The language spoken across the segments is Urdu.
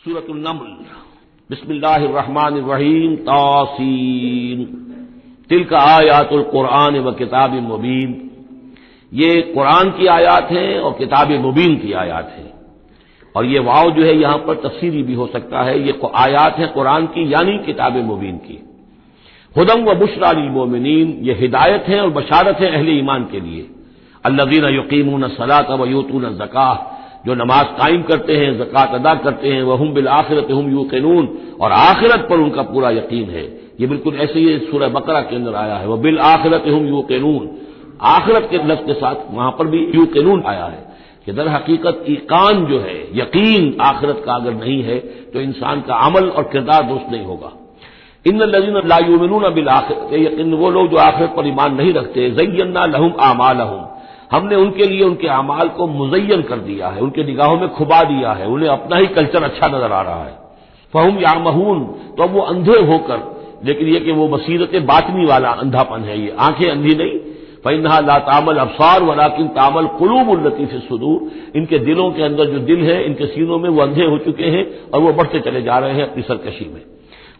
سورۃ النمل بسم اللہ الرحمن الرحیم طاسین تلک آیات القرآن و کتاب مبین، یہ قرآن کی آیات ہیں اور کتاب مبین کی آیات ہیں، اور یہ واو جو ہے یہاں پر تفسیری بھی ہو سکتا ہے، یہ آیات ہیں قرآن کی یعنی کتاب مبین کی۔ ہدی و بشریٰ للمؤمنین، یہ ہدایت ہے اور بشارت ہے اہل ایمان کے لیے۔ الذین یقیمون الصلاۃ و یؤتون الزکاۃ، جو نماز قائم کرتے ہیں، زکوٰۃ ادا کرتے ہیں، وہم بالآخرۃ ہم یوقنون، اور آخرت پر ان کا پورا یقین ہے۔ یہ بالکل ایسے ہی سورہ بقرہ کے اندر آیا ہے، وبالآخرۃ ہم یوقنون، آخرت کے لفظ کے ساتھ وہاں پر بھی یوقنون آیا ہے کہ در حقیقت ایقان جو ہے، یقین آخرت کا اگر نہیں ہے تو انسان کا عمل اور کردار درست نہیں ہوگا۔ ان الذین لا یؤمنون بالآخرۃ، یقین وہ لوگ جو آخرت پر ایمان نہیں رکھتے، زینا لہم اعمالہم، ہم نے ان کے لیے ان کے اعمال کو مزین کر دیا ہے، ان کے نگاہوں میں کھبا دیا ہے، انہیں اپنا ہی کلچر اچھا نظر آ رہا ہے۔ فہم یعمہون، تو اب وہ اندھے ہو کر، لیکن یہ کہ وہ بصیرت باطنی والا اندھا پن ہے، یہ آنکھیں اندھی نہیں۔ فإنها لا تعمى الابصار ولكن تعمى القلوب التي في الصدور، ان کے دلوں کے اندر جو دل ہے، ان کے سینوں میں وہ اندھے ہو چکے ہیں اور وہ بڑھتے چلے جا رہے ہیں اپنی سرکشی میں۔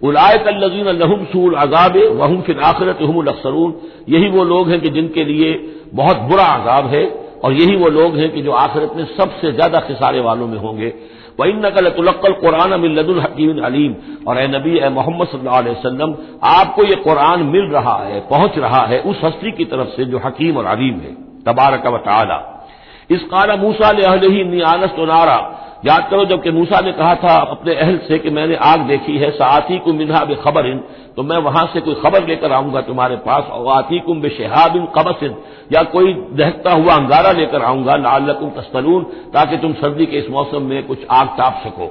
اولئک الذین لهم سوء العذاب وهم في الآخرۃ هم الاخسرون، یہی وہ لوگ ہیں کہ جن کے لیے بہت برا عذاب ہے، اور یہی وہ لوگ ہیں کہ جو آخرت میں سب سے زیادہ خسارے والوں میں ہوں گے۔ وَإِنَّكَ لَتُلَقَّى الْقُرْآنَ مِن لَّدُنْ حَكِيمٍ عَلِيمٍ، اور اے نبی، اے محمد صلی اللہ علیہ وسلم، آپ کو یہ قرآن مل رہا ہے، پہنچ رہا ہے اس ہستی کی طرف سے جو حکیم اور علیم ہے، تبارک و تعالی۔ اذ قال موسیٰ لأہلہ انی آنست نارا، یاد کرو جب کہ موسیٰ نے کہا تھا اپنے اہل سے کہ میں نے آگ دیکھی ہے، سآتیکم منہا بخبر، تو میں وہاں سے کوئی خبر لے کر آؤں گا تمہارے پاس، اور آتیکم بشہاب قبس، یا کوئی دہکتا ہوا انگارہ لے کر آؤں گا، لعلکم تصطلون، تاکہ تم سردی کے اس موسم میں کچھ آگ تاپ سکو۔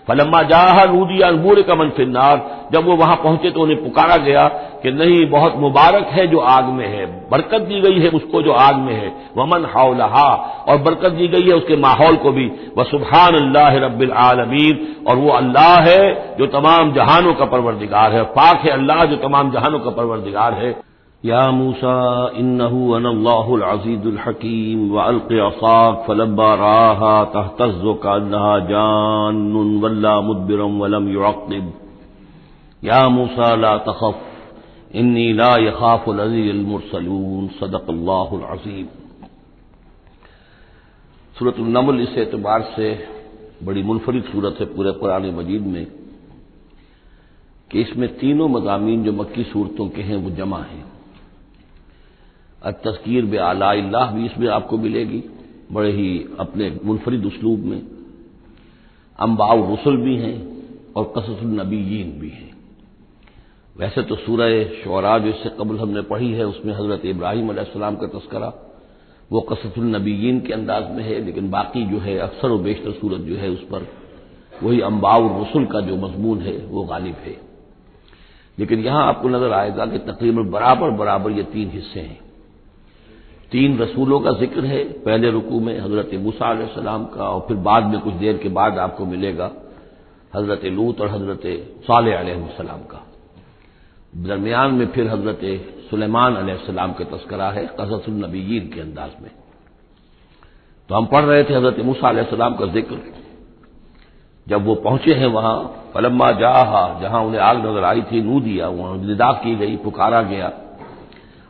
فلما جاءها نودی ان بورک من فی النار، جب وہ وہاں پہنچے تو انہیں پکارا گیا کہ نہیں، بہت مبارک ہے جو آگ میں ہے، برکت دی گئی ہے اس کو جو آگ میں ہے، ومن حولہا، اور برکت دی گئی ہے اس کے ماحول کو بھی، وسبحان اللہ رب العالمین، اور وہ اللہ ہے جو تمام جہانوں کا پروردگار ہے، پاک ہے اللہ جو تمام جہانوں کا پروردگار ہے۔ یا موسیٰ انہ انا اللہ العزیز الحکیم والق عصاک فلما رآها تہتز کأنها جان ولا مدبرا ولم يعقب یا موسیٰ لا تخف انی لا یخاف لدی المرسلون صدق اللہ العظیم۔ سورۃ النمل اس اعتبار سے بڑی منفرد سورت ہے پورے قرآن مجید میں کہ اس میں تینوں مضامین جو مکی صورتوں کے ہیں وہ جمع ہیں۔ التذکیر بآلاء اللہ بھی اس میں آپ کو ملے گی بڑے ہی اپنے منفرد اسلوب میں، انباء الرسل بھی ہیں اور قصص النبیین بھی ہیں۔ ویسے تو سورہ شعراء جو اس سے قبل ہم نے پڑھی ہے اس میں حضرت ابراہیم علیہ السلام کا تذکرہ وہ قصص النبیین کے انداز میں ہے، لیکن باقی جو ہے اکثر و بیشتر صورت جو ہے اس پر وہی انباء الرسل کا جو مضمون ہے وہ غالب ہے۔ لیکن یہاں آپ کو نظر آئے گا کہ تقریباً برابر یہ تین حصے ہیں، تین رسولوں کا ذکر ہے۔ پہلے رکوع میں حضرت موسیٰ علیہ السلام کا، اور پھر بعد میں کچھ دیر کے بعد آپ کو ملے گا حضرت لوط اور حضرت صالح علیہ السلام کا۔ درمیان میں پھر حضرت سلیمان علیہ السلام کا تذکرہ ہے قصص النبیین کے انداز میں۔ تو ہم پڑھ رہے تھے حضرت موسیٰ علیہ السلام کا ذکر، جب وہ پہنچے ہیں وہاں، فلما جاءها، جہاں انہیں آگ نظر آئی تھی، نودیا، وہاں ندا کی گئی، پکارا گیا،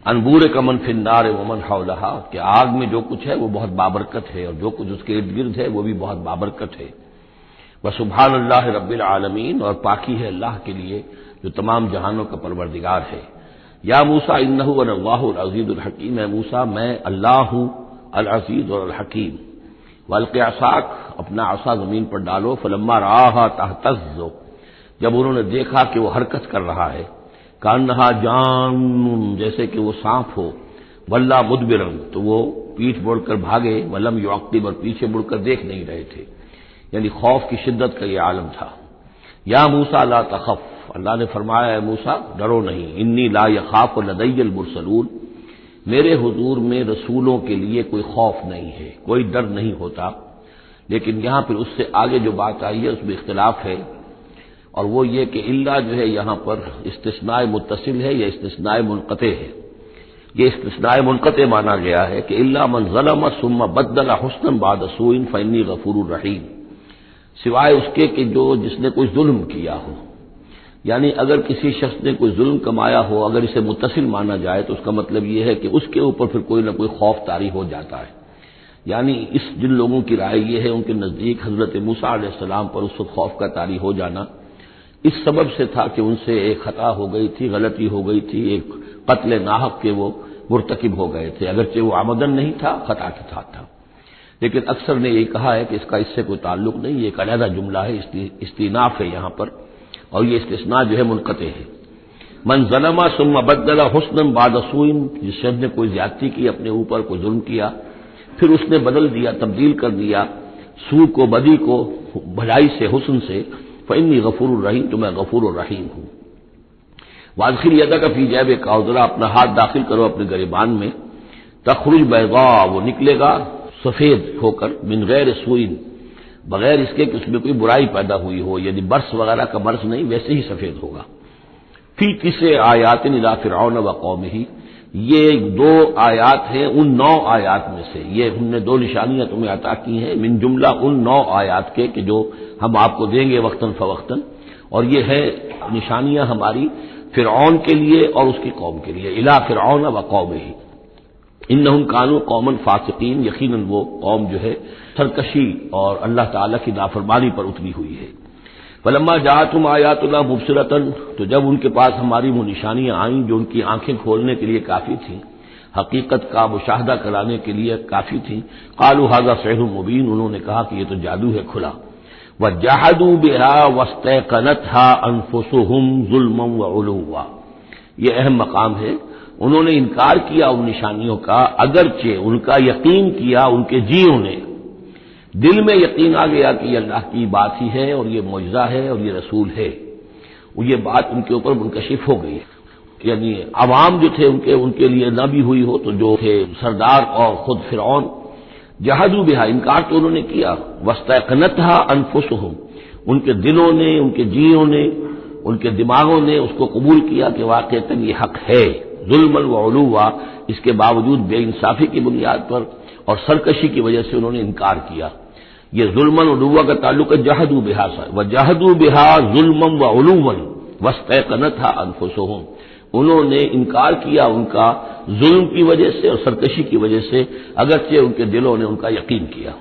ان بورک من فی النار ومن حولہا، کہ آگ میں جو کچھ ہے وہ بہت بابرکت ہے اور جو کچھ اس کے ارد گرد ہے وہ بھی بہت بابرکت ہے۔ وسبحان اللہ رب العالمین، اور پاکی ہے اللہ کے لیے جو تمام جہانوں کا پروردگار ہے۔ یا موسیٰ انہ انا اللہ العزیز الحکیم، اے موسیٰ میں اللہ ہوں العزیز اور الحکیم۔ والق عصاک، اپنا عصا زمین پر ڈالو، فلما رآها تہتز، جب انہوں نے دیکھا کہ وہ حرکت کر رہا ہے، کأنها جان، جیسے کہ وہ سانپ ہو، ولا مدبرا، تو وہ پیٹھ موڑ کر بھاگے، ولم یعقب، اور پیچھے مڑ کر دیکھ نہیں رہے تھے، یعنی خوف کی شدت کا یہ عالم تھا۔ یا موسیٰ لا تخف، اللہ نے فرمایا اے موسیٰ ڈرو نہیں، انی لا یخاف لدی المرسلون، میرے حضور میں رسولوں کے لیے کوئی خوف نہیں ہے، کوئی ڈر نہیں ہوتا۔ لیکن یہاں پھر اس سے آگے جو بات آئی ہے اس میں اختلاف ہے، اور وہ یہ کہ اللہ جو ہے یہاں پر استثناء متصل ہے یا استثناء منقطع ہے۔ یہ استثناء منقطع مانا گیا ہے کہ الا من ظلم ثم بدل حسنا بعد سوء فانی غفور رحیم، سوائے اس کے کہ جس نے کوئی ظلم کیا ہو، یعنی اگر کسی شخص نے کوئی ظلم کمایا ہو، اگر اسے متصل مانا جائے تو اس کا مطلب یہ ہے کہ اس کے اوپر پھر کوئی نہ کوئی خوف طاری ہو جاتا ہے۔ یعنی جن لوگوں کی رائے یہ ہے، ان کے نزدیک حضرت موسیٰ علیہ السلام پر اس وقت خوف کا طاری ہو جانا اس سبب سے تھا کہ ان سے ایک خطا ہو گئی تھی، غلطی ہو گئی تھی، ایک قتل ناحق کے وہ مرتکب ہو گئے تھے، اگرچہ وہ عمدن نہیں تھا، خطا کے ساتھ تھا۔ لیکن اکثر نے یہی کہا ہے کہ اس کا اس سے کوئی تعلق نہیں، یہ ایک علیحدہ جملہ ہے، استئناف ہے یہاں پر، اور یہ استثناء جو ہے منقطع ہے۔ من ظلم ثم بدل حسنا بعد سوء، جس شخص نے کوئی زیادتی کی، اپنے اوپر کوئی ظلم کیا، پھر اس نے بدل دیا، تبدیل کر دیا سوء کو، بدی کو، بھلائی سے، حسن سے، فإنی غفور الرحیم، تو میں غفور الرحیم ہوں۔ وادخل یدک فی جیبک، اور ذرا اپنا ہاتھ داخل کرو اپنے گریبان میں، تخرج بیضاء، وہ نکلے گا سفید ہو کر، من غیر سوء، بغیر اس کے کہ اس میں کوئی برائی پیدا ہوئی ہو، یعنی برس وغیرہ کا برس نہیں، ویسے ہی سفید ہوگا۔ فی 9 آیات الی فرعون وقومہ، یہ 2 آیات ہیں ان 9 آیات میں سے، یہ ہم نے 2 نشانیاں تمہیں عطا کی ہیں من جملہ ان 9 آیات کے کہ جو ہم آپ کو دیں گے وقتاً فوقتاً، اور یہ ہے نشانیاں ہماری فرعون کے لیے اور اس کی قوم کے لیے، الی فرعون وقومہ انہم کانوا قوما فاسقین، یقیناً وہ قوم جو ہے سرکشی اور اللہ تعالیٰ کی نافرمانی پر اتری ہوئی ہے۔ فلما جاءتهم آیاتنا مبصرۃ، تو جب ان کے پاس ہماری وہ نشانیاں آئیں جو ان کی آنکھیں کھولنے کے لیے کافی تھیں، حقیقت کا مشاہدہ کرانے کے لیے کافی تھیں، قالوا ھذا سحر مبین، انہوں نے کہا کہ یہ تو جادو ہے کھلا۔ وجحدوا بها واستيقنتها انفسهم ظلما وعلوا، یہ اہم مقام ہے، انہوں نے انکار کیا ان نشانیوں کا، اگرچہ ان کا یقین کیا ان کے جیوں نے، دل میں یقین آ گیا کہ یہ اللہ کی بات ہی ہے اور یہ معجزہ ہے اور یہ رسول ہے، وہ یہ بات ان کے اوپر منکشف ہو گئی، یعنی عوام جو تھے ان کے لیے نہ بھی ہوئی ہو تو جو تھے سردار اور خود فرعون، جحدوا بها، انکار تو انہوں نے کیا، واستيقنتها انفسهم، ان کے دلوں نے، ان کے جیوں نے، ان کے دماغوں نے اس کو قبول کیا کہ واقعتاً یہ حق ہے، ظلما وعلوا، اس کے باوجود بے انصافی کی بنیاد پر اور سرکشی کی وجہ سے انہوں نے انکار کیا۔ یہ ظلما وعلوا کا تعلق ہے جحدوا بها سے، وجحدوا بها ظلما وعلوا واستيقنتها انفسهم، انہوں نے انکار کیا ان کا ظلم کی وجہ سے اور سرکشی کی وجہ سے، اگرچہ ان کے دلوں نے ان کا یقین کیا۔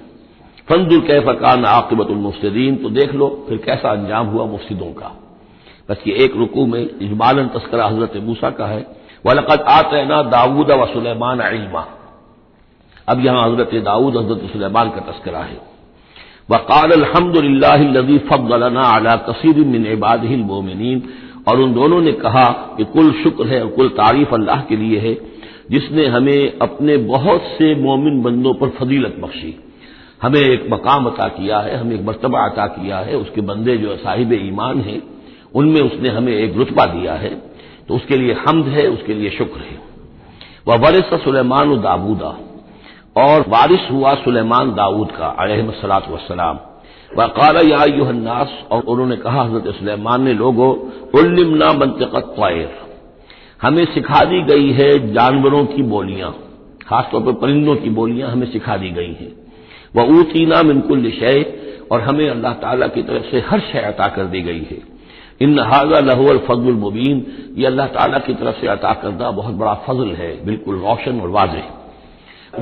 فانظر کیف کان عاقبۃ المفسدین، تو دیکھ لو پھر کیسا انجام ہوا مفسدوں کا۔ بس یہ ایک رکوع میں اجمالاً تذکرہ حضرت موسیٰ کا ہے، وَلَقَدْ آتَيْنَا دَاوُودَ وَسُلَيْمَانَ عِلْمًا، اب یہاں حضرت داؤد، حضرت سلیمان کا تذکرہ ہے۔ وَقَالَ الْحَمْدُ لِلَّهِ الَّذِي فَضَّلَنَا عَلَى كَثِيرٍ مِّنْ عِبَادِهِ الْمُؤْمِنِينَ، اور ان دونوں نے کہا کہ کل شکر ہے اور کل تعریف اللہ کے لیے ہے جس نے ہمیں اپنے بہت سے مومن بندوں پر فضیلت بخشی، ہمیں ایک مقام عطا کیا ہے، ہمیں ایک مرتبہ عطا کیا ہے، اس کے بندے جو صاحب ایمان ہیں ان میں اس نے ہمیں ایک رتبہ دیا ہے، تو اس کے لیے حمد ہے، اس کے لیے شکر ہے۔ وَوَرِثَ سُلَيْمَانُ دَاوُودَ، اور وارث ہوا سلیمان داؤد کا علیہ الصلوۃ والسلام۔ وقال یا ایھا الناس، اور انہوں نے کہا حضرت سلیمان نے، لوگو علمنا منطق الطیر، ہمیں سکھا دی گئی ہے جانوروں کی بولیاں، خاص طور پر پرندوں کی بولیاں ہمیں سکھا دی گئی ہیں۔ وَأُوتِینَا مِن كُلِّ شَیْءٍ، اور ہمیں اللہ تعالیٰ کی طرف سے ہر شے عطا کر دی گئی ہے۔ ان ھذا لہو الفضل المبین، یہ اللہ تعالیٰ کی طرف سے عطا کردہ بہت بڑا فضل ہے، بالکل روشن اور واضح۔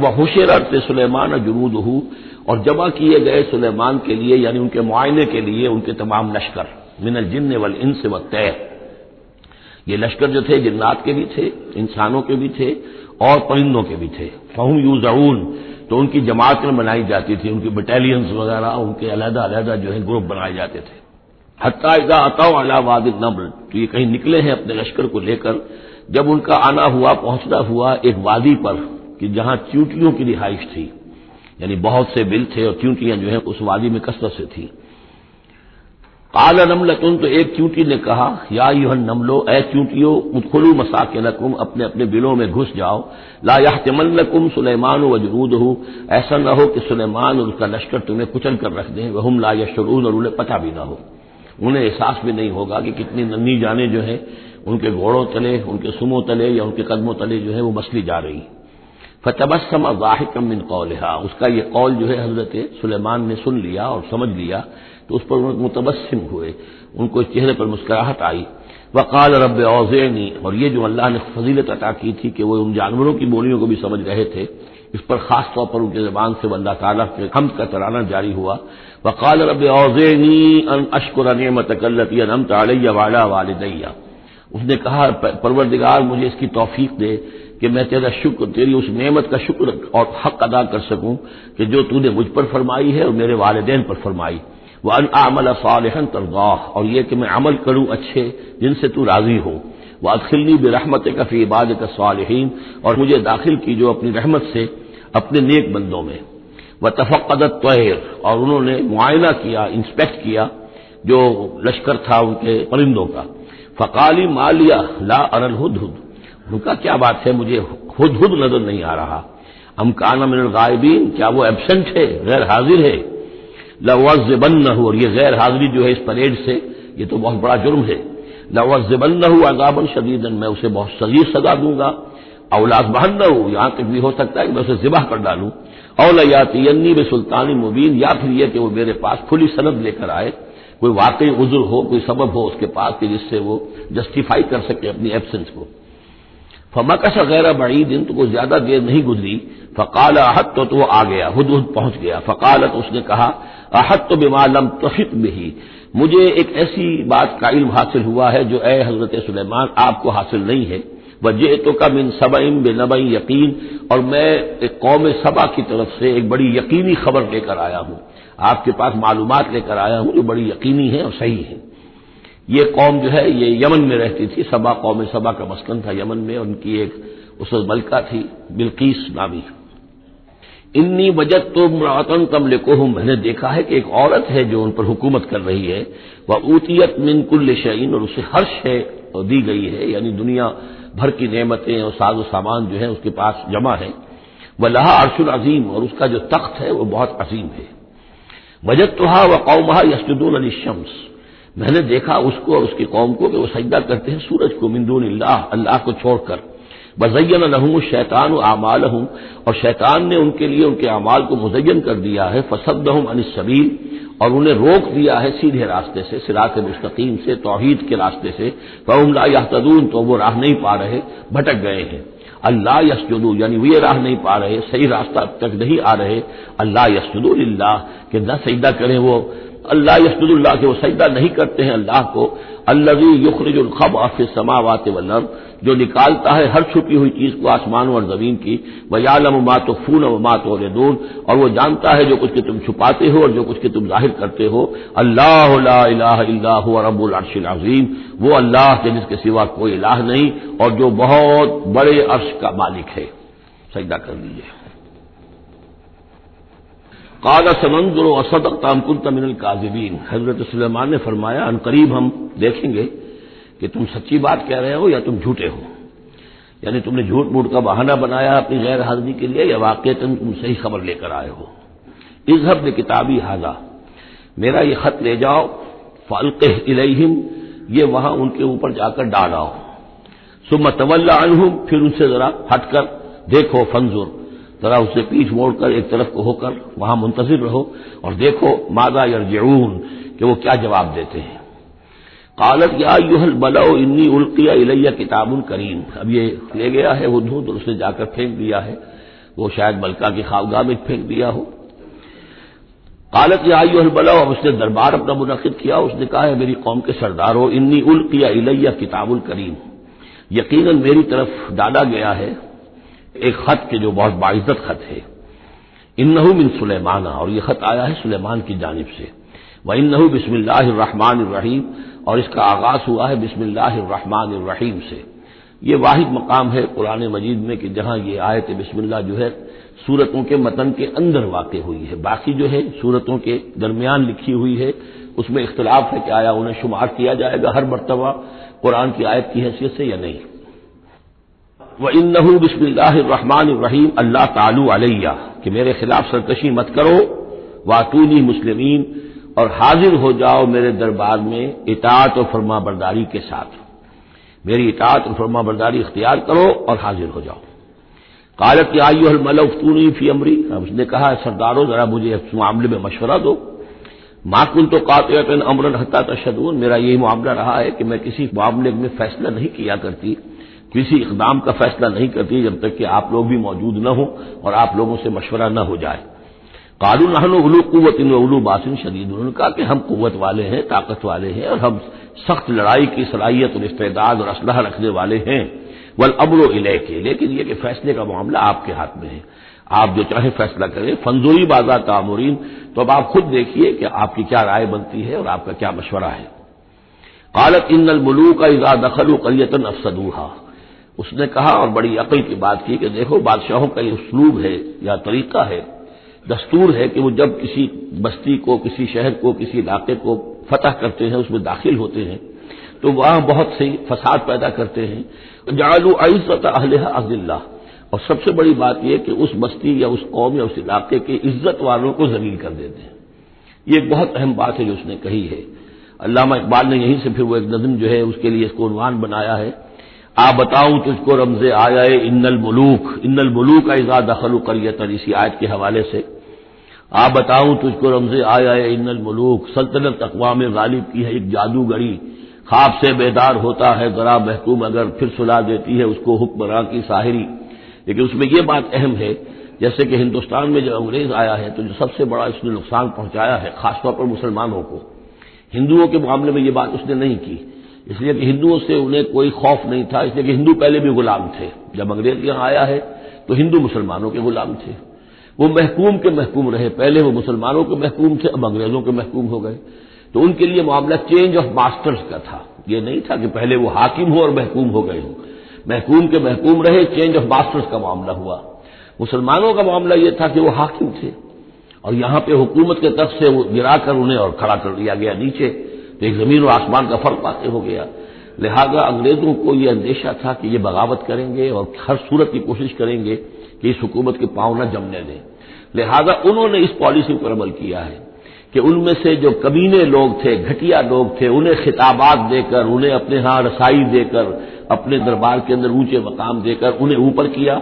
وَحُشِرَتْ لِسُلَیمَانَ جُنُودُهُ، اور جمع کیے گئے سلیمان کے لیے، یعنی ان کے معائنے کے لیے، ان کے تمام لشکر، من الجن والانس والطیر، یہ لشکر جو تھے جنات کے بھی تھے، انسانوں کے بھی تھے اور پرندوں کے بھی تھے۔ فَهُمْ يُوزَعُونَ، تو ان کی جماعتیں بنائی جاتی تھی، ان کی بٹالینز وغیرہ، ان کے علیحدہ علیحدہ جو ہے گروپ بنائے جاتے تھے۔ حتیٰ اذا اتوا علی وادی النمل، تو یہ کہیں نکلے ہیں اپنے لشکر کو لے کر، جب ان کا آنا ہوا، پہنچنا ہوا ایک وادی پر کہ جہاں چیونٹیوں کی رہائش تھی، یعنی بہت سے بل تھے اور چیونٹیاں جو ہیں اس وادی میں کثرت سے تھیں۔ قال نملۃ، تو ایک چیونٹی نے کہا، یا ایھا النمل، اے چیونٹیوں، ادخلوا مساکنکم، اپنے اپنے بلوں میں گھس جاؤ، لا یحطمنکم سلیمان وجنودہ، ایسا نہ ہو کہ سلیمان اور اس کا لشکر تمہیں کچل کر رکھ دیں، وہم لا یشعرون، اور انہیں پتہ بھی نہ ہو، انہیں احساس بھی نہیں ہوگا کہ کتنی ننھی جانیں جو ہیں ان کے گھوڑوں تلے، ان کے سموں تلے یا ان کے قدموں تلے جو ہے وہ مسلی جا رہی۔ فتبسم ضاحکا من قولها، اس کا یہ قول جو ہے حضرت سلیمان نے سن لیا اور سمجھ لیا، تو تو اس پر متبسم ہوئے، ان کو چہرے پر مسکراہٹ آئی۔ وقال رب اوزعنی، اور یہ جو اللہ نے فضیلت عطا کی تھی کہ وہ ان جانوروں کی بولیوں کو بھی سمجھ رہے تھے، اس پر خاص طور پر ان کی زبان سے اللہ تعالیٰ کے حمد کا ترانہ جاری ہوا۔ وقال رب اوزعنی ان اشکر نعمتک التی انعمت علی وعلی والدی، اس نے کہا پروردگار مجھے اس کی توفیق دے کہ میں تیرا شکر، تیری اس نعمت کا شکر اور حق ادا کر سکوں کہ جو تو نے مجھ پر فرمائی ہے اور میرے والدین پر فرمائی۔ وَأَنْ أَعْمَلَ صَالِحًا تَرْضَاهُ، اور یہ کہ میں عمل کروں اچھے جن سے تو راضی ہو۔ وَأَدْخِلْنِي بِرَحْمَتِكَ فِي عِبَادِكَ الصَّالِحِينَ، اور مجھے داخل کیجو اپنی رحمت سے اپنے نیک بندوں میں۔ وَتَفَقَّدَ الطَّيْرَ، اور انہوں نے معائنہ کیا، انسپیکٹ کیا جو لشکر تھا ان کے پرندوں کا۔ فَقَالِ مَا لِيَ لَا أَرَى الْهُدْهُدَ، ان کا کیا بات ہے مجھے ہدہد نظر نہیں آ رہا۔ ام کان من الغائبین، کیا وہ ایبسنٹ ہے، غیر حاضر ہے۔ لَأُعَذِّبَنَّهُ، اور یہ غیر حاضری جو ہے اس پریڈ سے، یہ تو بہت بڑا جرم ہے۔ لَأُعَذِّبَنَّهُ عَذَابًا شَدِيدًا، میں اسے بہت شدید سزا دوں گا۔ أَوْ لَأَذْبَحَنَّهُ، یہاں تک بھی ہو سکتا ہے کہ میں اسے ذبح کر ڈالوں۔ أَوْ لَيَأْتِيَنِّي بِسُلْطَانٍ مُبِينٍ، یا پھر یہ کہ وہ میرے پاس کھلی سند لے کر آئے، کوئی واقعی عذر ہو، کوئی سبب ہو اس کے پاس کہ جس سے وہ جسٹیفائی کر سکے اپنی ایبسنس کو۔ فمکث غیر بعید، تو کوئی زیادہ دیر نہیں گزری۔ فقال احطت، تو وہ آ گیا، ہدہد پہنچ گیا۔ فقالت، اس نے کہا احطت بما لم تحط به، مجھے ایک ایسی بات کا علم حاصل ہوا ہے جو اے حضرت سلیمان آپ کو حاصل نہیں ہے۔ وجئتک من سبأ بنبأ یقین، اور میں ایک قوم سبا کی طرف سے ایک بڑی یقینی خبر لے کر آیا ہوں، آپ کے پاس معلومات لے کر آیا ہوں جو بڑی یقینی ہے اور صحیح ہے۔ یہ قوم جو ہے یہ یمن میں رہتی تھی، سبا، قوم سبا کا مسکن تھا یمن میں، ان کی ایک اس وقت ملکہ تھی بلقیس نامی۔ انی وجدت امرأۃ تملکہم، میں نے دیکھا ہے کہ ایک عورت ہے جو ان پر حکومت کر رہی ہے۔ وأوتیت من کل شیء، اور اسے ہر شے دی گئی ہے، یعنی دنیا بھر کی نعمتیں اور ساز و سامان جو ہے اس کے پاس جمع ہے۔ ولہا عرش عظیم، اور اس کا جو تخت ہے وہ بہت عظیم ہے۔ وجدتھا وقومھا یسجدون للشمس، میں نے دیکھا اس کو اور اس کی قوم کو کہ وہ سجدہ کرتے ہیں سورج کو، من دون اللہ، اللہ کو چھوڑ کر۔ وزین لهم الشیطان اعمالهم، اور شیطان نے ان کے لیے ان کے اعمال کو مزین کر دیا ہے۔ فصدهم عن السبیل، اور انہیں روک دیا ہے سیدھے راستے سے، صراط مستقیم سے، توحید کے راستے سے۔ فهم لا يهتدون، تو وہ راہ نہیں پا رہے، بھٹک گئے ہیں۔ اللہ یسجدوا، یعنی وہ یہ راہ نہیں پا رہے، صحیح راستہ اب تک نہیں آ رہے۔ اللہ یسجدوا للہ، کہ نہ سجدہ کریں وہ اللہ، یسجد اللہ، کہ وہ سجدہ نہیں کرتے ہیں اللہ کو۔ الذی یخرج الخبء فی السماوات والارض، جو نکالتا ہے ہر چھپی ہوئی چیز کو آسمانوں اور زمین کی۔ ویعلم ما تخفون وما تعلنون، اور وہ جانتا ہے جو کچھ کہ تم چھپاتے ہو اور جو کچھ کہ تم ظاہر کرتے ہو۔ اللہ لا الہ الا هو رب العرش العظیم، وہ اللہ کے جس کے سوا کوئی الہ نہیں اور جو بہت بڑے عرش کا مالک ہے۔ سجدہ کر لیجیے۔ قال سننظر اصدقت ام كنت من الكاذبین، حضرت سلیمان نے فرمایا ان قریب ہم دیکھیں گے کہ تم سچی بات کہہ رہے ہو یا تم جھوٹے ہو، یعنی تم نے جھوٹ موٹ کا بہانہ بنایا اپنی غیر حاضری کے لیے یا واقعتاً تم صحیح خبر لے کر آئے ہو۔ اذهب بکتابی ھذا، میرا یہ خط لے جاؤ، فالقه الیہم، یہ وہاں ان کے اوپر جا کر ڈالاؤ۔ ثم تولى عنهم، پھر ان سے ذرا ہٹ کر دیکھو، فانظر، ذرا اس سے پیٹھ موڑ کر ایک طرف کو ہو کر وہاں منتظر رہو اور دیکھو ماذا یرجعون، کہ وہ کیا جواب دیتے ہیں۔ قالت یا ایھا الملأ انی القی الی کتاب کریم، اب یہ لے گیا ہے ہدہد اور اس نے جا کر پھینک دیا ہے، وہ شاید ملکہ کی خوابگاہ میں پھینک دیا ہو۔ قالت یا ایھا الملأ، اب اس نے دربار اپنا منعقد کیا، اس نے کہا ہے میری قوم کے سردارو، انی القی الی کتاب کریم، یقیناً میری طرف ڈالا گیا ہے ایک خط کے جو بہت باعزت خط ہے۔ انہ من سلیمان، اور یہ خط آیا ہے سلیمان کی جانب سے۔ وانہ بسم اللہ الرحمن الرحیم، اور اس کا آغاز ہوا ہے بسم اللہ الرحمن الرحیم سے۔ یہ واحد مقام ہے قرآن مجید میں کہ جہاں یہ آیت بسم اللہ جو ہے سورتوں کے متن کے اندر واقع ہوئی ہے، باقی جو ہے سورتوں کے درمیان لکھی ہوئی ہے، اس میں اختلاف ہے کہ آیا انہیں شمار کیا جائے گا ہر مرتبہ قرآن کی آیت کی حیثیت سے یا نہیں۔ وَإِنَّهُ بسم اللہ الرحمن الرحیم اللہ تعالی علیہ، کہ میرے خلاف سرکشی مت کرو، وَأْتُونِي مسلمین، اور حاضر ہو جاؤ میرے دربار میں اطاعت و فرما برداری کے ساتھ، میری اطاعت اور فرما برداری اختیار کرو اور حاضر ہو جاؤ۔ قالت یا ایھا الملأ افتونی فی امری، اب اس نے کہا سردارو ذرا مجھے اس معاملے میں مشورہ دو۔ ما کنت قاطعۃ امرا حتی تشہدون، میرا یہی معاملہ رہا ہے کہ میں کسی معاملے میں فیصلہ نہیں کیا کرتی، کسی اقدام کا فیصلہ نہیں کرتی جب تک کہ آپ لوگ بھی موجود نہ ہوں اور آپ لوگوں سے مشورہ نہ ہو جائے۔ قالوا نحن اولو قوت و اولو باس شدید، انہوں نے کہا کہ ہم قوت والے ہیں، طاقت والے ہیں، اور ہم سخت لڑائی کی صلاحیت اور استعداد اور اسلحہ رکھنے والے ہیں۔ والامر الیک، لیکن یہ کہ فیصلے کا معاملہ آپ کے ہاتھ میں ہے، آپ جو چاہے فیصلہ کریں۔ فانظری ماذا تأمرین، تو اب آپ خود دیکھیے کہ آپ کی کیا رائے بنتی ہے اور آپ کا کیا مشورہ ہے۔ قالت ان الملوک اذا دخلوا قرية افسدوها، اس نے کہا اور بڑی عقل کی بات کی کہ دیکھو بادشاہوں کا یہ اسلوب ہے یا طریقہ ہے، دستور ہے کہ وہ جب کسی بستی کو، کسی شہر کو، کسی علاقے کو فتح کرتے ہیں، اس میں داخل ہوتے ہیں تو وہاں بہت سی فساد پیدا کرتے ہیں۔ جعلوا عزت اہلھا اذلہ، اور سب سے بڑی بات یہ کہ اس بستی یا اس قوم یا اس علاقے کے عزت والوں کو ذلیل کر دیتے ہیں۔ یہ ایک بہت اہم بات ہے جو اس نے کہی ہے۔ علامہ اقبال نے یہیں سے پھر وہ ایک نظم جو ہے اس کے لیے اس کو عنوان بنایا ہے، آ بتاؤں تجھ کو رمز آیا ان الملوک اذا دخلوا قریۃ، اسی آیت کے حوالے سے آ بتاؤں تجھ کو رمز آیا ان الملوک، سلطنت اقوام غالب کی ہے ایک جادوگری، خواب سے بیدار ہوتا ہے ذرا محکوم اگر پھر سلا دیتی ہے اس کو حکمراں کی ساحری۔ لیکن اس میں یہ بات اہم ہے، جیسے کہ ہندوستان میں جب انگریز آیا ہے تو جو سب سے بڑا اس نے نقصان پہنچایا ہے خاص طور پر مسلمانوں کو، ہندوؤں کے معاملے میں یہ بات اس نے نہیں کی، اس لیے کہ ہندوؤں سے انہیں کوئی خوف نہیں تھا، اس لیے کہ ہندو پہلے بھی غلام تھے، جب انگریز یہاں آیا ہے تو ہندو مسلمانوں کے غلام تھے، وہ محکوم کے محکوم رہے، پہلے وہ مسلمانوں کے محکوم تھے، اب انگریزوں کے محکوم ہو گئے، تو ان کے لیے معاملہ چینج آف ماسٹرز کا تھا، یہ نہیں تھا کہ پہلے وہ حاکم ہو اور محکوم ہو گئے ہوں، محکوم کے محکوم رہے، چینج آف ماسٹرز کا معاملہ ہوا۔ مسلمانوں کا معاملہ یہ تھا کہ وہ حاکم تھے اور یہاں پہ حکومت کے تخت سے وہ گرا کر انہیں اور کھڑا کر دیا گیا نیچے، تو ایک زمین و آسمان کا فرق واقع ہو گیا۔ لہذا انگریزوں کو یہ اندیشہ تھا کہ یہ بغاوت کریں گے اور ہر صورت کی کوشش کریں گے کہ اس حکومت کے پاؤں نہ جمنے دیں، لہذا انہوں نے اس پالیسی پر عمل کیا ہے کہ ان میں سے جو کمینے لوگ تھے، گھٹیا لوگ تھے، انہیں خطابات دے کر، انہیں اپنے ہاں رسائی دے کر، اپنے دربار کے اندر اونچے مقام دے کر انہیں اوپر کیا،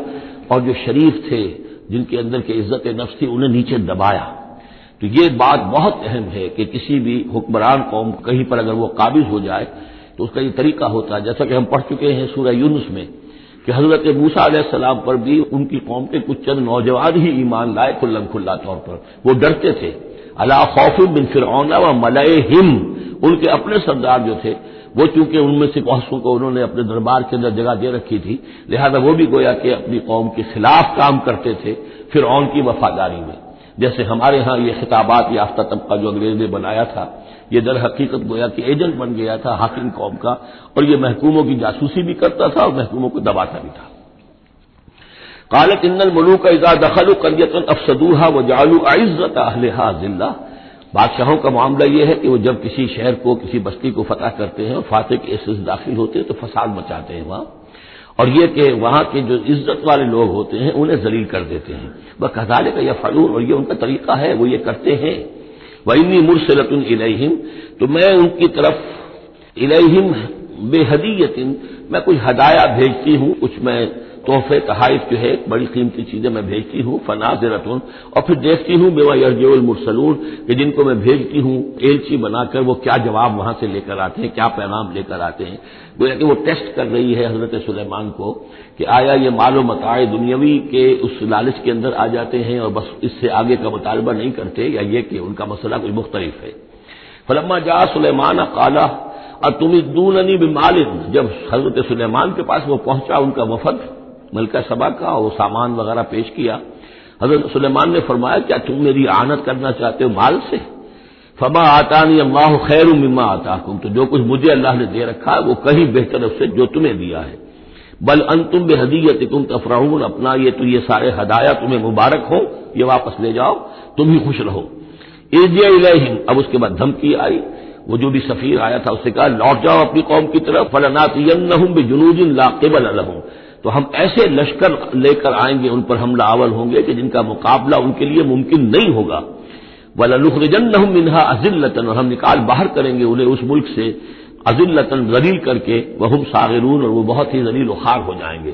اور جو شریف تھے جن کے اندر کے عزت نفس تھی انہیں نیچے دبایا۔ تو یہ بات بہت اہم ہے کہ کسی بھی حکمران قوم کہیں پر اگر وہ قابض ہو جائے تو اس کا یہ طریقہ ہوتا ہے، جیسا کہ ہم پڑھ چکے ہیں سورہ یونس میں کہ حضرت موسیٰ علیہ السلام پر بھی ان کی قوم کے کچھ چند نوجوان ہی ایمان لائے کھلم کھلا طور پر، وہ ڈرتے تھے، الا خوف من فرعون و ملئہم، ان کے اپنے سردار جو تھے وہ چونکہ ان میں سے بہت کو انہوں نے اپنے دربار کے اندر جگہ دے رکھی تھی، لہذا وہ بھی گویا کہ اپنی قوم کے خلاف کام کرتے تھے فرعون کی وفاداری میں، جیسے ہمارے ہاں یہ خطابات یافتہ طبقہ جو انگریز نے بنایا تھا یہ در حقیقت گویا کہ ایجنٹ بن گیا تھا حاکم قوم کا، اور یہ محکوموں کی جاسوسی بھی کرتا تھا اور محکوموں کو دباتا بھی تھا۔ قالت ان الملوک اذا دخلوا قرية افسدوها وجعلوا عزت اهلها ذلہ، بادشاہوں کا معاملہ یہ ہے کہ وہ جب کسی شہر کو، کسی بستی کو فتح کرتے ہیں اور فاتح کے ایسے داخل ہوتے ہیں تو فساد مچاتے ہیں وہاں، اور یہ کہ وہاں کے جو عزت والے لوگ ہوتے ہیں انہیں ذلیل کر دیتے ہیں۔ وَكَذَلِكَ يَفْعَلُونَ، اور یہ ان کا طریقہ ہے، وہ یہ کرتے ہیں۔ وَإِنِّي مُرْسِلَةٌ إِلَيْهِمْ، تو میں ان کی طرف إِلَيْهِمْ بِهَدِيَّةٍ، میں کچھ ہدایہ بھیجتی ہوں، کچھ میں تحفے تحائف جو ہے بڑی قیمتی چیزیں میں بھیجتی ہوں، فَنَاظِرَةٌ، اور پھر دیکھتی ہوں بِمَا يَرْجِعُ الْمُرْسَلُونَ، کہ جن کو میں بھیجتی ہوں ایلچی بنا کر وہ کیا جواب وہاں سے لے کر آتے ہیں، کیا پیغام لے کر آتے ہیں، گویا کہ وہ ٹیسٹ کر رہی ہے حضرت سلیمان کو کہ آیا یہ مال و متاع دنیاوی کے اس لالچ کے اندر آ جاتے ہیں اور بس اس سے آگے کا مطالبہ نہیں کرتے، یا یہ کہ ان کا مسئلہ کوئی مختلف ہے۔ فلما جاء سلیمان قال اتمدوننی بمال، جب حضرت سلیمان کے پاس وہ پہنچا ان کا وفد ملکہ سبا کا اور وہ سامان وغیرہ پیش کیا، حضرت سلیمان نے فرمایا کیا تم میری اعانت کرنا چاہتے ہو مال سے؟ فما آتانی اللہ خیر مما آتاکم، تو جو کچھ مجھے اللہ نے دے رکھا ہے وہ کہیں بہتر اس سے جو تمہیں دیا ہے۔ بل انتم بہدیتکم تفرحون، اپنا یہ سارے ہدایہ تمہیں مبارک ہو، یہ واپس لے جاؤ، تم ہی خوش رہو۔ ارجع الیہم، اب اس کے بعد دھمکی آئی، وہ جو بھی سفیر آیا تھا اس سے کہا لوٹ جاؤ اپنی قوم کی طرف، فلناتینہم بجنود لا قبل لہم، تو ہم ایسے لشکر لے کر آئیں گے ان پر حملہ آور ہوں گے کہ جن کا مقابلہ ان کے لیے ممکن نہیں ہوگا، وَلَنُخْرِجَنَّهُم مِّنْهَا أَذِلَّةً، اور ہم نکال باہر کریں گے انہیں اس ملک سے اذلۃ، ذلیل کر کے، وَهُمْ صَاغِرُونَ، اور وہ بہت ہی ذلیل و خوار ہو جائیں گے۔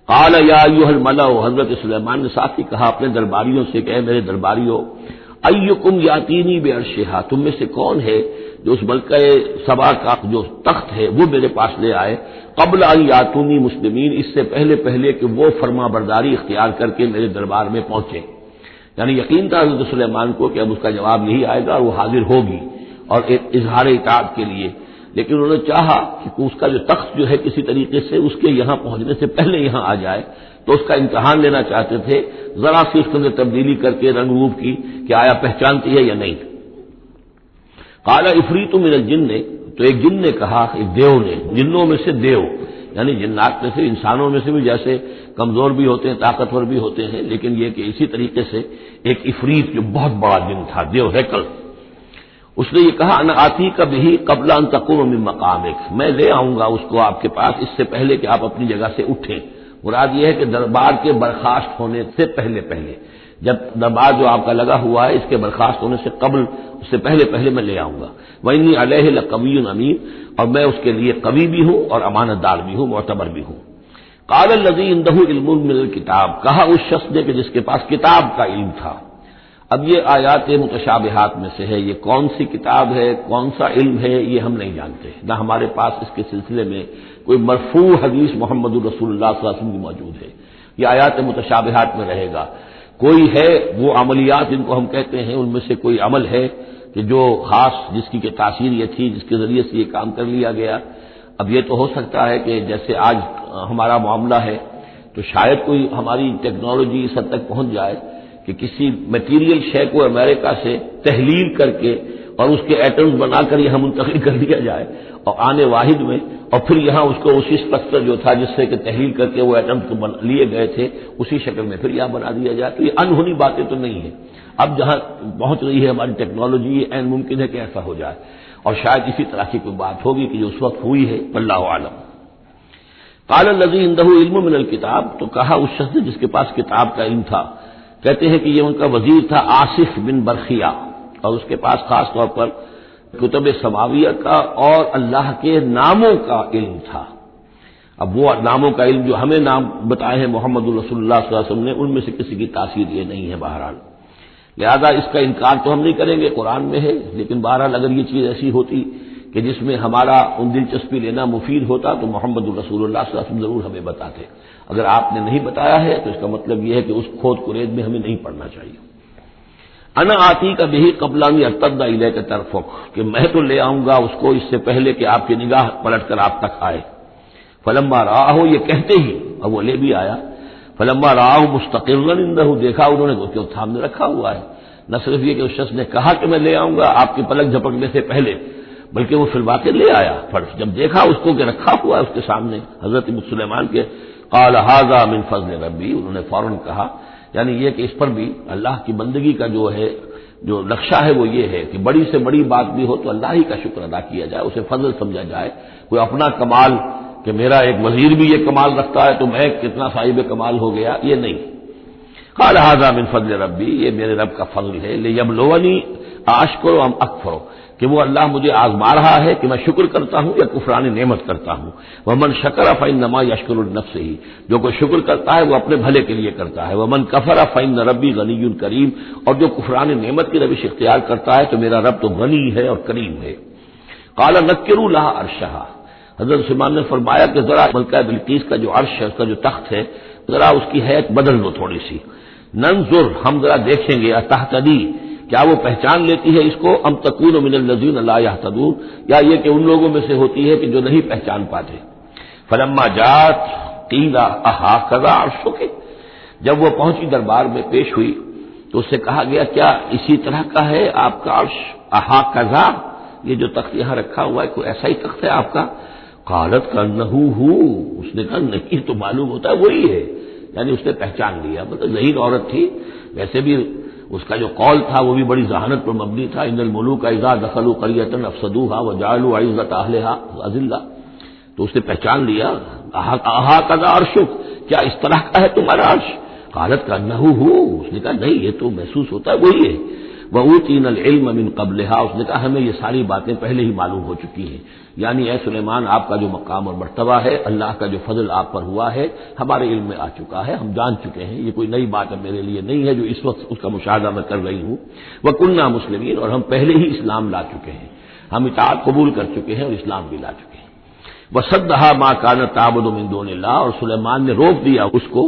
قال یا ایھا الملأ، حضرت سلیمان نے ساتھ ہی کہا اپنے درباریوں سے کہ اے میرے درباریوں، ایکم یاتینی بعرشھا، تم میں سے کون ہے جو اس ملکہ سبا کا جو تخت ہے وہ میرے پاس لے آئے، قبل ان یاتونی مسلمین، اس سے پہلے کہ وہ فرما برداری اختیار کر کے میرے دربار میں پہنچے۔ یعنی یقین تھا حضرت سلیمان کو کہ اب اس کا جواب نہیں آئے گا اور وہ حاضر ہوگی اور ایک اظہار اطاعت کے لیے، لیکن انہوں نے چاہا کہ اس کا جو تخت جو ہے کسی طریقے سے اس کے یہاں پہنچنے سے پہلے یہاں آ جائے، تو اس کا امتحان لینا چاہتے تھے، ذرا سی اس کے اندر تبدیلی کر کے رنگ روپ کی کہ آیا پہچانتی ہے یا نہیں۔ قال عفریت من الجن، تو ایک جن نے کہا، ایک دیو نے، جنوں میں سے دیو، یعنی جنات میں سے، انسانوں میں سے بھی جیسے کمزور بھی ہوتے ہیں طاقتور بھی ہوتے ہیں، لیکن یہ کہ اسی طریقے سے ایک عفریت جو بہت بڑا جن تھا، دیو ہیکل، اس نے یہ کہا انا آتی کا بھی قبل ان تقوم من مقامک، میں لے آؤں گا اس کو آپ کے پاس اس سے پہلے کہ آپ اپنی جگہ سے اٹھیں۔ مراد یہ ہے کہ دربار کے برخاست ہونے سے پہلے جب دربار جو آپ کا لگا ہوا ہے اس کے برخاست ہونے سے قبل، اس سے پہلے میں لے آؤں گا۔ وإنی علیہ لقوی امین، اور میں اس کے لیے قوی بھی ہوں اور امانت دار بھی ہوں، معتبر بھی ہوں۔ قال الذی عنده علم من الکتاب، کہا اس شخص نے کہ جس کے پاس کتاب کا علم تھا۔ اب یہ آیات متشابہات میں سے ہے، یہ کون سی کتاب ہے، کون سا علم ہے، یہ ہم نہیں جانتے، نہ ہمارے پاس اس کے سلسلے میں کوئی مرفوع حدیث محمد الرسول اللہ صلی اللہ علیہ وسلم کی موجود ہے۔ یہ آیات متشابہات میں رہے گا۔ کوئی ہے وہ عملیات جن کو ہم کہتے ہیں، ان میں سے کوئی عمل ہے کہ جو خاص جس کی کہ تاثیر یہ تھی، جس کے ذریعے سے یہ کام کر لیا گیا۔ اب یہ تو ہو سکتا ہے کہ جیسے آج ہمارا معاملہ ہے تو شاید کوئی ہماری ٹیکنالوجی اس حد تک پہنچ جائے کہ کسی میٹیریل شے کو امریکہ سے تحلیل کر کے اور اس کے ایٹمز بنا کر یہاں منتقل کر دیا جائے اور آنے واحد میں، اور پھر یہاں اس کو اسی اسٹرکچر جو تھا جس سے کہ تحلیل کر کے وہ ایٹمز لیے گئے تھے اسی شکل میں پھر یہاں بنا دیا جائے۔ تو یہ انہونی باتیں تو نہیں ہیں، اب جہاں پہنچ رہی ہے ہماری ٹیکنالوجی، یہ عین ممکن ہے کہ ایسا ہو جائے، اور شاید اسی طرح کی کوئی بات ہوگی کہ جو اس وقت ہوئی ہے، واللہ اعلم۔ قال الذی عنده علم من الکتاب، تو کہا اس شخص نے جس کے پاس کتاب کا علم تھا، کہتے ہیں کہ یہ ان کا وزیر تھا آصف بن برخیہ، اور اس کے پاس خاص طور پر کتب سماویہ کا اور اللہ کے ناموں کا علم تھا۔ اب وہ ناموں کا علم جو ہمیں نام بتائے ہیں محمد الرسول اللہ صلی اللہ علیہ وسلم نے، ان میں سے کسی کی تاثیر یہ نہیں ہے بہرحال، لہذا اس کا انکار تو ہم نہیں کریں گے، قرآن میں ہے، لیکن بہرحال اگر یہ چیز ایسی ہوتی کہ جس میں ہمارا ان دلچسپی لینا مفید ہوتا تو محمد الرسول اللہ صلی اللہ علیہ وسلم ضرور ہمیں بتاتے۔ اگر آپ نے نہیں بتایا ہے تو اس کا مطلب یہ ہے کہ اس کھود کرید میں ہمیں نہیں پڑھنا چاہیے۔ انا آتی کا بھی قبل ان یرتد الیک طرفک، کہ میں تو لے آؤں گا اس کو اس سے پہلے کہ آپ کی نگاہ پلٹ کر آپ تک آئے۔ فلما رآہ، یہ کہتے ہی اور وہ لے بھی آیا، فلما رآہ مستقرا عنده، دیکھا انہوں نے کہ وہ سامنے رکھا ہوا ہے۔ نہ صرف یہ کہ اس شخص نے کہا کہ میں لے آؤں گا آپ کی پلک جھپکنے سے پہلے، بلکہ وہ فی الواقع لے آیا۔ جب دیکھا اس کو کہ رکھا ہوا ہے اس کے سامنے حضرت سلیمان کے، قال ھذا من فضل ربی، انہوں نے فوراً کہا، یعنی یہ کہ اس پر بھی اللہ کی بندگی کا جو ہے جو نقشہ ہے وہ یہ ہے کہ بڑی سے بڑی بات بھی ہو تو اللہ ہی کا شکر ادا کیا جائے، اسے فضل سمجھا جائے، کوئی اپنا کمال کہ میرا ایک وزیر بھی یہ کمال رکھتا ہے تو میں کتنا صاحب کمال ہو گیا، یہ نہیں۔ قال ھذا من فضل ربی، یہ میرے رب کا فضل ہے، لیبلونی اشکر ام اکفر، کہ وہ اللہ مجھے آزما رہا ہے کہ میں شکر کرتا ہوں یا کفران نعمت کرتا ہوں۔ ومن شکر فانما یشکر لنفسہ، جو کوئی شکر کرتا ہے وہ اپنے بھلے کے لیے کرتا ہے۔ ومن کفر فان ربی غنی کریم، اور جو کفران نعمت کی روش اختیار کرتا ہے تو میرا رب تو غنی ہے اور کریم ہے۔ قال نکروا لها عرشها، حضرت سلیمان نے فرمایا کہ ذرا ملکہ بلقیس کا جو عرش ہے، اس کا جو تخت ہے، ذرا اس کی حیت بدل دو تھوڑی سی، ننظر، ہم ذرا دیکھیں گے، اتہتدی، کیا وہ پہچان لیتی ہے اس کو، ام تکون من الذین لا یہتدون، یا یہ کہ ان لوگوں میں سے ہوتی ہے کہ جو نہیں پہچان پاتے۔ فلما جاءت قیل اھٰکذا عرشک، جب وہ پہنچی دربار میں پیش ہوئی تو اس سے کہا گیا کیا اسی طرح کا ہے آپ کا عرش، اھٰکذا، یہ جو تخت یہاں رکھا ہوا ہے کوئی ایسا ہی تخت ہے آپ کا؟ قالت کانہ ہو، اس نے کہا نہیں، تو معلوم ہوتا ہے وہی ہے، یعنی اس نے پہچان لیا، مطلب ذہین عورت تھی، ویسے بھی اس کا جو قول تھا وہ بھی بڑی ذہانت پر مبنی تھا، ان الملوک اذا دخلوا قریۃ افسدوها وجعلوا عزت اہلها اذلہ، تو اس نے پہچان لیا، اھٰکذا عرشک، کیا اس طرح کا ہے تمہارا عرش؟ قالت کانہ ہو، اس نے کہا نہیں، یہ تو محسوس ہوتا ہے وہی ہے۔ وَأُوتِينَا الْعِلْمَ مِنْ قَبْلِهَا، اس نے کہا ہمیں یہ ساری باتیں پہلے ہی معلوم ہو چکی ہیں، یعنی اے سلیمان آپ کا جو مقام اور مرتبہ ہے، اللہ کا جو فضل آپ پر ہوا ہے ہمارے علم میں آ چکا ہے، ہم جان چکے ہیں، یہ کوئی نئی بات اب میرے لیے نہیں ہے جو اس وقت اس کا مشاہدہ میں کر رہی ہوں۔ وَكُنَّا مُسْلِمِينَ، اور ہم پہلے ہی اسلام لا چکے ہیں، ہم اطاعت قبول کر چکے ہیں اور اسلام بھی لا چکے ہیں۔ وَصَدَّهَا مَا كَانَتْ تَعْبُدُ مِن دُونِ اللَّهِ، اور سلیمان نے روک دیا اس کو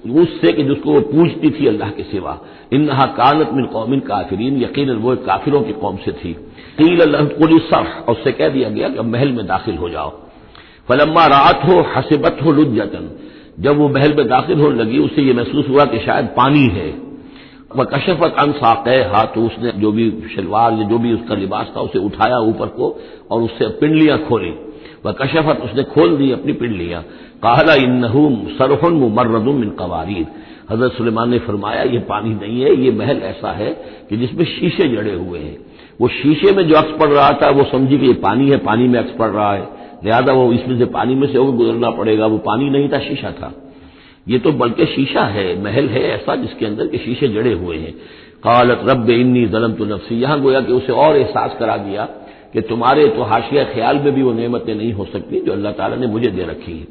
اس سے کہ جس کو وہ پوجتی تھی اللہ کے سوا، انها كانت من قوم کافرین، یقیناً وہ کافروں کی قوم سے تھی۔ قیل لها ادخلي الصرح، اور اس سے کہہ دیا گیا کہ اب محل میں داخل ہو جاؤ۔ فلما رأته حسبته لجة، جب وہ محل میں داخل ہونے لگی اسے یہ محسوس ہوا کہ شاید پانی ہے۔ وکشفت عن ساقیہا، تو اس نے جو بھی شلوار یا جو بھی اس کا لباس تھا اسے اٹھایا اوپر کو اور اس سے پنڈلیاں کھولی۔ وکشفت، اس نے کھول دی اپنی پنڈلیاں۔ قال انہ صرح ممرد من قواریر، حضرت سلیمان نے فرمایا یہ پانی نہیں ہے، یہ محل ایسا ہے کہ جس میں شیشے جڑے ہوئے ہیں۔ وہ شیشے میں جو عکس پڑ رہا تھا وہ سمجھی کہ یہ پانی ہے، پانی میں عکس پڑ رہا ہے، لہذا وہ اس میں سے پانی میں سے گزرنا پڑے گا، وہ پانی نہیں تھا، شیشہ تھا۔ یہ تو بلکہ شیشہ ہے، محل ہے ایسا جس کے اندر کے شیشے جڑے ہوئے ہیں۔ قالت رب انی ظلمت نفسی، یہاں گویا کہ اسے اور احساس کرا دیا کہ تمہارے تو حاشیہ خیال میں بھی وہ نعمتیں نہیں ہو سکتی جو اللہ تعالیٰ نے مجھے دے رکھی ہیں۔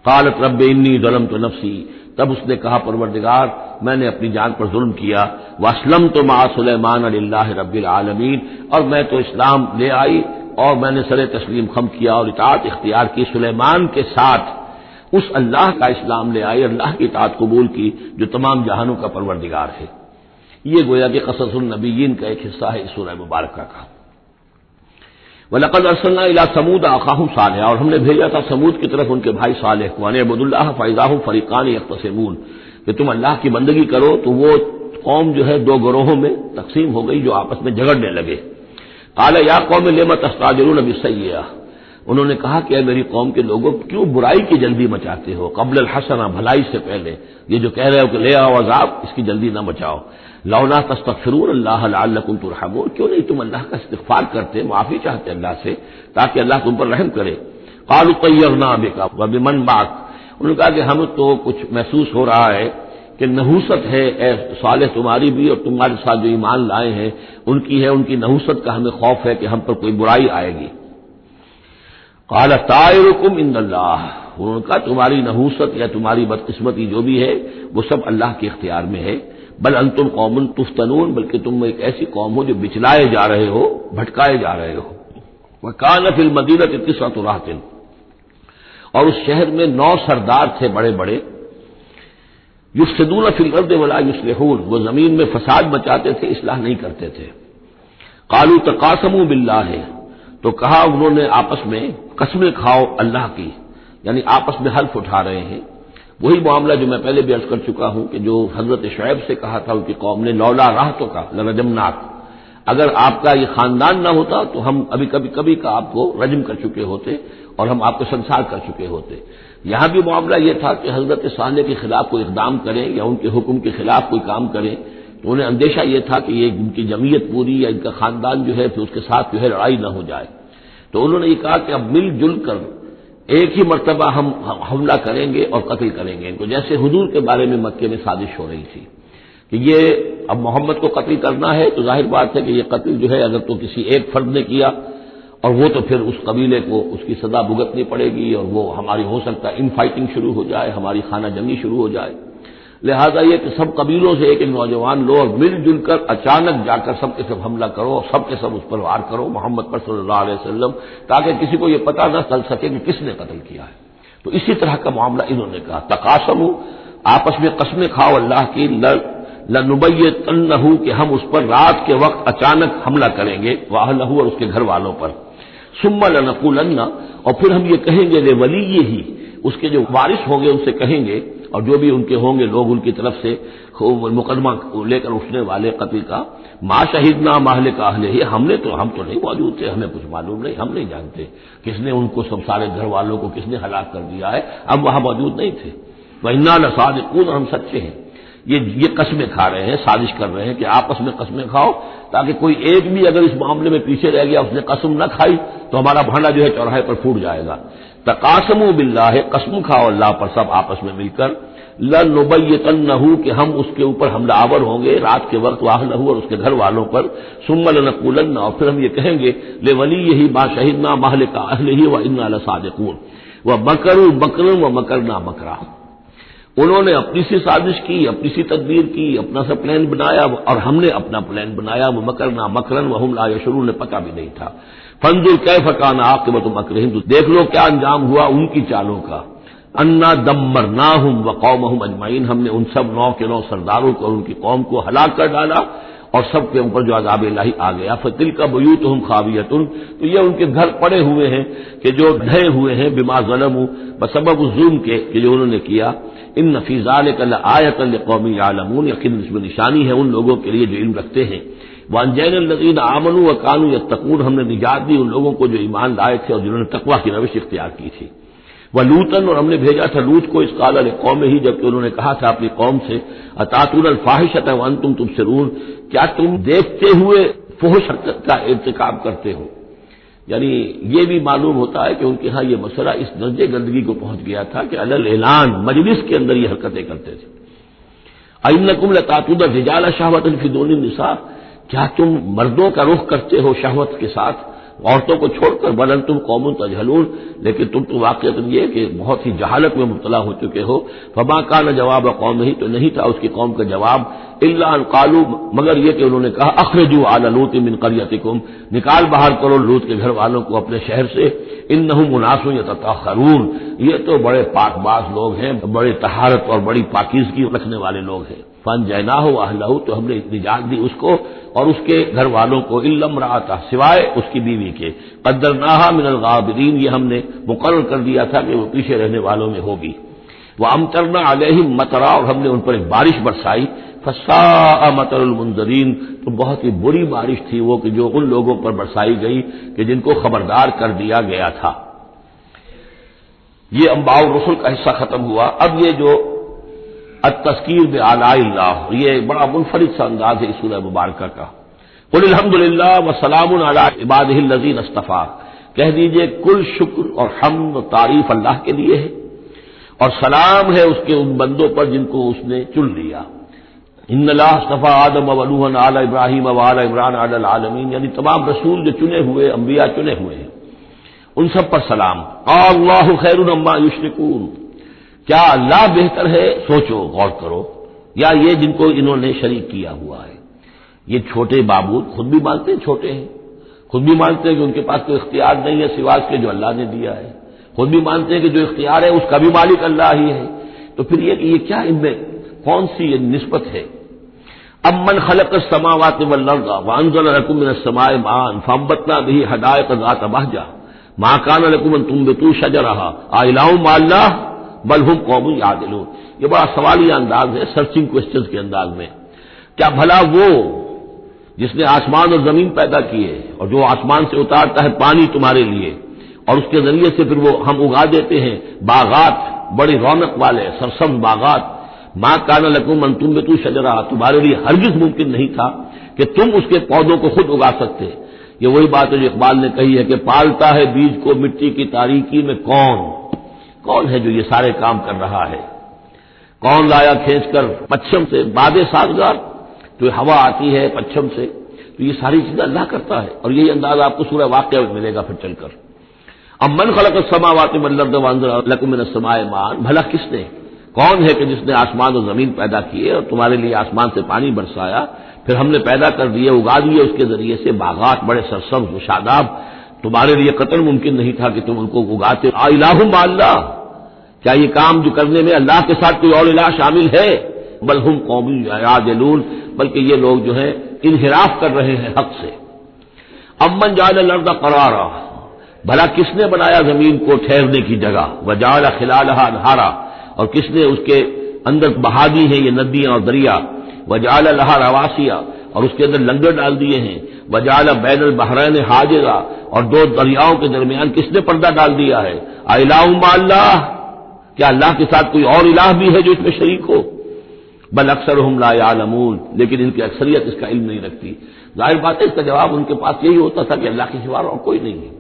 قالت رب انی ظلمت نفسی، تب اس نے کہا پروردگار میں نے اپنی جان پر ظلم کیا، واسلمت مع سلیمان للہ رب العالمین، اور میں تو اسلام لے آئی اور میں نے سر تسلیم خم کیا اور اطاعت اختیار کی سلیمان کے ساتھ، اس اللہ کا اسلام لے آئی، اللہ کی اطاعت قبول کی جو تمام جہانوں کا پروردگار ہے۔ یہ گویا کہ قصص النبیین کا ایک حصہ ہے اس سورہ مبارکہ کا۔ وَلَقَدْ أَرْسَلْنَا إِلَىٰ ثَمُودَ أَخَاهُمْ صَالِحًا، اور ہم نے بھیجا تھا سمود کی طرف ان کے بھائی صالح کو، أَنِ اعْبُدُوا اللَّهَ فَإِذَا هُمْ فَرِيقَانِ يَخْتَصِمُونَ، کہ تم اللہ کی بندگی کرو تو وہ قوم جو ہے دو گروہوں میں تقسیم ہو گئی جو آپس میں جھگڑنے لگے۔ قَالَ يَا قَوْمِ لِمَ تَسْتَعْجِلُونَ بِالسَّيِّئَةِ، انہوں نے کہا کہ اے میری قوم کے لوگوں کیوں برائی کی جلدی مچاتے ہو، قبل الحسنہ، بھلائی سے پہلے، یہ جو کہہ رہے ہو کہ لے آؤ عذاب، اس کی جلدی نہ مچاؤ۔ لولا تستغفرون اللہ لعلکم ترحمون، کیوں نہیں تم اللہ کا استغفار کرتے، معافی چاہتے اللہ سے تاکہ اللہ تم پر رحم کرے۔ قالوا طیرنا بک وبمن معک، انہوں نے کہا کہ ہمیں تو کچھ محسوس ہو رہا ہے کہ نحوست ہے اے صالح تمہاری بھی، اور تمہارے ساتھ جو ایمان لائے ہیں ان کی ہے، ان کی نحوست کا ہمیں خوف ہے کہ ہم پر کوئی برائی آئے گی۔ قال طائرکم عند اللہ، انہوں نے کہا تمہاری نحوست یا تمہاری بدقسمتی جو بھی ہے وہ سب اللہ کے اختیار میں ہے۔ بل انتم قوم تفتنون، بلکہ تم ایک ایسی قوم ہو جو بچلائے جا رہے ہو، بھٹکائے جا رہے ہو۔ وکان فی المدینہ تسعۃ رہط، اور اس شہر میں 9 سردار تھے بڑے بڑے، یفسدون فی الارض ولا یصلحون، وہ زمین میں فساد مچاتے تھے، اصلاح نہیں کرتے تھے۔ قالوا تقاسموا باللہ، تو کہا انہوں نے آپس میں قسمیں کھاؤ اللہ کی، یعنی آپس میں حلف اٹھا رہے ہیں۔ وہی معاملہ جو میں پہلے بھی عرض کر چکا ہوں کہ جو حضرت شعیب سے کہا تھا ان کی قوم نے، لولا رہتو کا لرجمناک، اگر آپ کا یہ خاندان نہ ہوتا تو ہم ابھی کبھی کا آپ کو رجم کر چکے ہوتے اور ہم آپ کو سنسار کر چکے ہوتے۔ یہاں بھی معاملہ یہ تھا کہ حضرت صالح کے خلاف کوئی اقدام کریں یا ان کے حکم کے خلاف کوئی کام کریں تو انہیں اندیشہ یہ تھا کہ یہ ان کی جمعیت پوری یا ان کا خاندان جو ہے پھر اس کے ساتھ جو ہے لڑائی نہ ہو جائے۔ تو انہوں نے یہ کہا کہ اب مل جل کر ایک ہی مرتبہ ہم حملہ کریں گے اور قتل کریں گے ان کو، جیسے حضور کے بارے میں مکے میں سازش ہو رہی تھی کہ یہ اب محمد کو قتل کرنا ہے، تو ظاہر بات ہے کہ یہ قتل جو ہے اگر تو کسی ایک فرد نے کیا اور وہ تو پھر اس قبیلے کو اس کی سزا بھگتنی پڑے گی اور وہ ہماری ہو سکتا ہے ان فائٹنگ شروع ہو جائے، ہماری خانہ جنگی شروع ہو جائے۔ لہذا یہ کہ سب قبیلوں سے ایک ایک نوجوان لو اور مل جل کر اچانک جا کر سب کے سب حملہ کرو اور سب کے سب اس پر وار کرو محمد پر صلی اللہ علیہ وسلم، تاکہ کسی کو یہ پتہ نہ چل سکے کہ کس نے قتل کیا ہے۔ تو اسی طرح کا معاملہ انہوں نے کہا، تقاسموا، آپس میں قسمیں کھاؤ اللہ کی، لنبیتنہ، کہ ہم اس پر رات کے وقت اچانک حملہ کریں گے، واہلہ، اور اس کے گھر والوں پر، ثم لنقولن، اور پھر ہم یہ کہیں گے لولیہ، اس کے جو وارث ہوں گے ان سے کہیں گے، اور جو بھی ان کے ہوں گے لوگ ان کی طرف سے مقدمہ لے کر اٹھنے والے قتل کا، ما شہدنا مہلک اہلہ، ہم تو نہیں موجود تھے، ہمیں کچھ معلوم نہیں، ہم نہیں جانتے کس نے ان کو سب سارے گھر والوں کو کس نے ہلاک کر دیا ہے، ہم وہاں موجود نہیں تھے۔ وَإِنَّا لَصَادِقُونَ، اور ہم سچے ہیں۔ یہ قسمیں کھا رہے ہیں، سازش کر رہے ہیں کہ آپس میں قسمیں کھاؤ تاکہ کوئی ایک بھی اگر اس معاملے میں پیچھے رہ گیا، اس نے قسم نہ کھائی تو ہمارا بھانڈا جو ہے چوراہے پر پھوٹ جائے گا۔ تقاسموا باللہ، قسم کھاؤ اللہ پر سب آپس میں مل کر، لنبیتنہ کہ ہم اس کے اوپر حملہ آور ہوں گے رات کے وقت، واہلہ اور اس کے گھر والوں پر، ثم لنقولن اور پھر ہم یہ کہیں گے لولیہ ما شہدنا مہلک اہلہ وانا لصادقون ومکروا مکرا ومکرنا مکرا، انہوں نے اپنی سی سازش کی، اپنی سی تدبیر کی، اپنا سا پلان بنایا اور ہم نے اپنا پلان بنایا، وہ مکرنا مکرن وہم لا یشعرون، نے پتہ بھی نہیں تھا۔ فانظر کیف کان عاقبۃ مکرہم، دیکھ لو کیا انجام ہوا ان کی چالوں کا، انا دمرناہم وقومہم اجمعین، ہم نے ان سب 9 کے 9 سرداروں کو اور ان کی قوم کو ہلاک کر ڈالا اور سب کے اوپر جو عذاب الہی آ گیا۔ فتلک بیوتہم خاویۃ، تو یہ ان کے گھر پڑے ہوئے ہیں کہ جو ڈھے ہوئے ہیں، بما ظلموا، بسبب الظلم کے کہ جو انہوں نے کیا۔ ان فی ذلک لآیۃ لقوم یعلمون، یقیناً اس میں نشانی ہے ان لوگوں کے لیے جو علم رکھتے ہیں۔ وانجینا الذین آمنوا وکانوا یتقون، ہم نے نجات دی ان لوگوں کو جو ایمان لائے تھے اور جنہوں نے تقویٰ کی روش اختیار کی تھی۔ ولوطن، اور ہم نے بھیجا تھا لوط کو، اس قال لقومہ، جبکہ انہوں نے کہا تھا اپنی قوم سے، اتاتون الفاحشۃ وانتم تبصرون، کیا تم دیکھتے ہوئے فحش حرکت کا ارتکاب کرتے ہو؟ یعنی یہ بھی معلوم ہوتا ہے کہ ان کے ہاں یہ مسئلہ اس درجے گندگی کو پہنچ گیا تھا کہ علی الاعلان مجلس کے اندر یہ حرکتیں کرتے تھے۔ اَإِنَّكُمْ لَتَأْتُونَ الرِّجَالَ شَهْوَةً فِي دُونِ النِّسَاءِ، کیا تم مردوں کا رخ کرتے ہو شہوت کے ساتھ عورتوں کو چھوڑ کر؟ بل انتم قوم تجہلون، لیکن تم تو واقعۃ یہ کہ بہت ہی جہالت میں مبتلا ہو چکے ہو۔ فما کان جواب قومہ، تو نہیں تھا اس کی قوم کا جواب، الا ان قالوا، مگر یہ کہ انہوں نے کہا اخرجوا آل لوط من قریتکم، نکال باہر کرو لوط کے گھر والوں کو اپنے شہر سے، انہم اناس یتطہرون، یہ تو بڑے پاک باز لوگ ہیں، بڑے طہارت اور بڑی پاکیزگی رکھنے والے لوگ ہیں۔ فانجیناہ واہلہ، تو ہم نے نجات دی اس کو اور اس کے گھر والوں کو، الا امرأتہ، سوائے اس کی بیوی کے، قدرناہا من الغابرین، یہ ہم نے مقرر کر دیا تھا کہ وہ پیچھے رہنے والوں میں ہوگی۔ وامطرنا علیہم مطرا، اور ہم نے ان پر ایک بارش برسائی، فساء مطر المنذرین، تو بہت ہی بری بارش تھی وہ کہ جو ان لوگوں پر برسائی گئی کہ جن کو خبردار کر دیا گیا تھا۔ یہ انباء الرسل کا حصہ ختم ہوا۔ اب یہ جو التذکیر بآلاء اللہ، یہ بڑا منفرد سا انداز ہے اس سورہ مبارکہ کا۔ قل الحمدللہ وسلام علی عبادہ الذین اصطفیٰ، کہہ دیجئے کل شکر اور حمد و تعریف اللہ کے لیے ہے اور سلام ہے اس کے ان بندوں پر جن کو اس نے چن لیا۔ ان اللہ اصطفیٰ آدم و نوحا علی ابراہیم و علی عمران علی العالمین، یعنی تمام رسول جو چنے ہوئے، انبیاء چنے ہوئے ہیں، ان سب پر سلام۔ اللہ خیر مما یشرکون، کیا اللہ بہتر ہے، سوچو غور کرو، یا یہ جن کو انہوں نے شریک کیا ہوا ہے۔ یہ چھوٹے معبود خود بھی مانتے ہیں چھوٹے ہیں، خود بھی مانتے ہیں کہ ان کے پاس کوئی اختیار نہیں ہے سوائے اس کے جو اللہ نے دیا ہے، خود بھی مانتے ہیں کہ جو اختیار ہے اس کا بھی مالک اللہ ہی ہے، تو پھر یہ کہ یہ کیا ان میں کون سی یہ نسبت ہے؟ امن خلق السماوات والارض وانزل لكم من السماء ماء فانبتنا به حدائق ذات بهجة ما كان لكم ان تنبتوا شجرها أإله مع الله بل هم قوم يعدلون، یہ بڑا سوالیہ انداز ہے، سرچنگ کوسچنز کے انداز میں۔ کیا بھلا وہ جس نے آسمان اور زمین پیدا کیے اور جو آسمان سے اتارتا ہے پانی تمہارے لیے اور اس کے ذریعے سے پھر وہ ہم اگا دیتے ہیں باغات، بڑی رونق والے سرسبز باغات، ما کان لکم ان تنبتوا شجرہ، تمہارے لیے ہرگز ممکن نہیں تھا کہ تم اس کے پودوں کو خود اگا سکتے۔ یہ وہی بات ہے جو اقبال نے کہی ہے کہ پالتا ہے بیج کو مٹی کی تاریکی میں کون ہے جو یہ سارے کام کر رہا ہے؟ کون لایا کھینچ کر پچھم سے باد سازگار، جو ہوا آتی ہے پچھم سے، تو یہ ساری چیزیں اللہ کرتا ہے، اور یہی انداز آپ کو سورہ واقعہ میں ملے گا پھر چل کر۔ امن خلق السماوات والارض وانزل لكم من السماء ماء، بھلا کس نے، کون ہے کہ جس نے آسمان اور زمین پیدا کیے اور تمہارے لیے آسمان سے پانی برسایا، پھر ہم نے پیدا کر دیے، اگا دیے اس کے ذریعے سے باغات بڑے سرسبز و شاداب، تمہارے لیے قطن ممکن نہیں تھا کہ تم ان کو اگاتے۔ الہ مع اللہ، کیا یہ کام جو کرنے میں اللہ کے ساتھ کوئی اور الہ شامل ہے؟ بل ہم قوم یعدلون، بلکہ یہ لوگ جو ہیں انحراف کر رہے ہیں حق سے۔ امن جعل الارض قرارا، بھلا کس نے بنایا زمین کو ٹھہرنے کی جگہ، وجعل خلالها انہارا، اور کس نے اس کے اندر بہا دی ہیں یہ ندیاں اور دریا، وجعل لها رواسیا، اور اس کے اندر لنگر ڈال دیے ہیں، وجعل بین البحرین حاجزا، اور دو دریاؤں کے درمیان کس نے پردہ ڈال دیا ہے؟ الہ مع اللہ، کیا اللہ کے ساتھ کوئی اور الہ بھی ہے جو اس میں شریک ہو؟ بل اکثرهم لا يعلمون، لیکن ان کی اکثریت اس کا علم نہیں رکھتی۔ ظاہر بات ہے اس کا جواب ان کے پاس یہی ہوتا تھا کہ اللہ کے سوا اور کوئی نہیں ہے،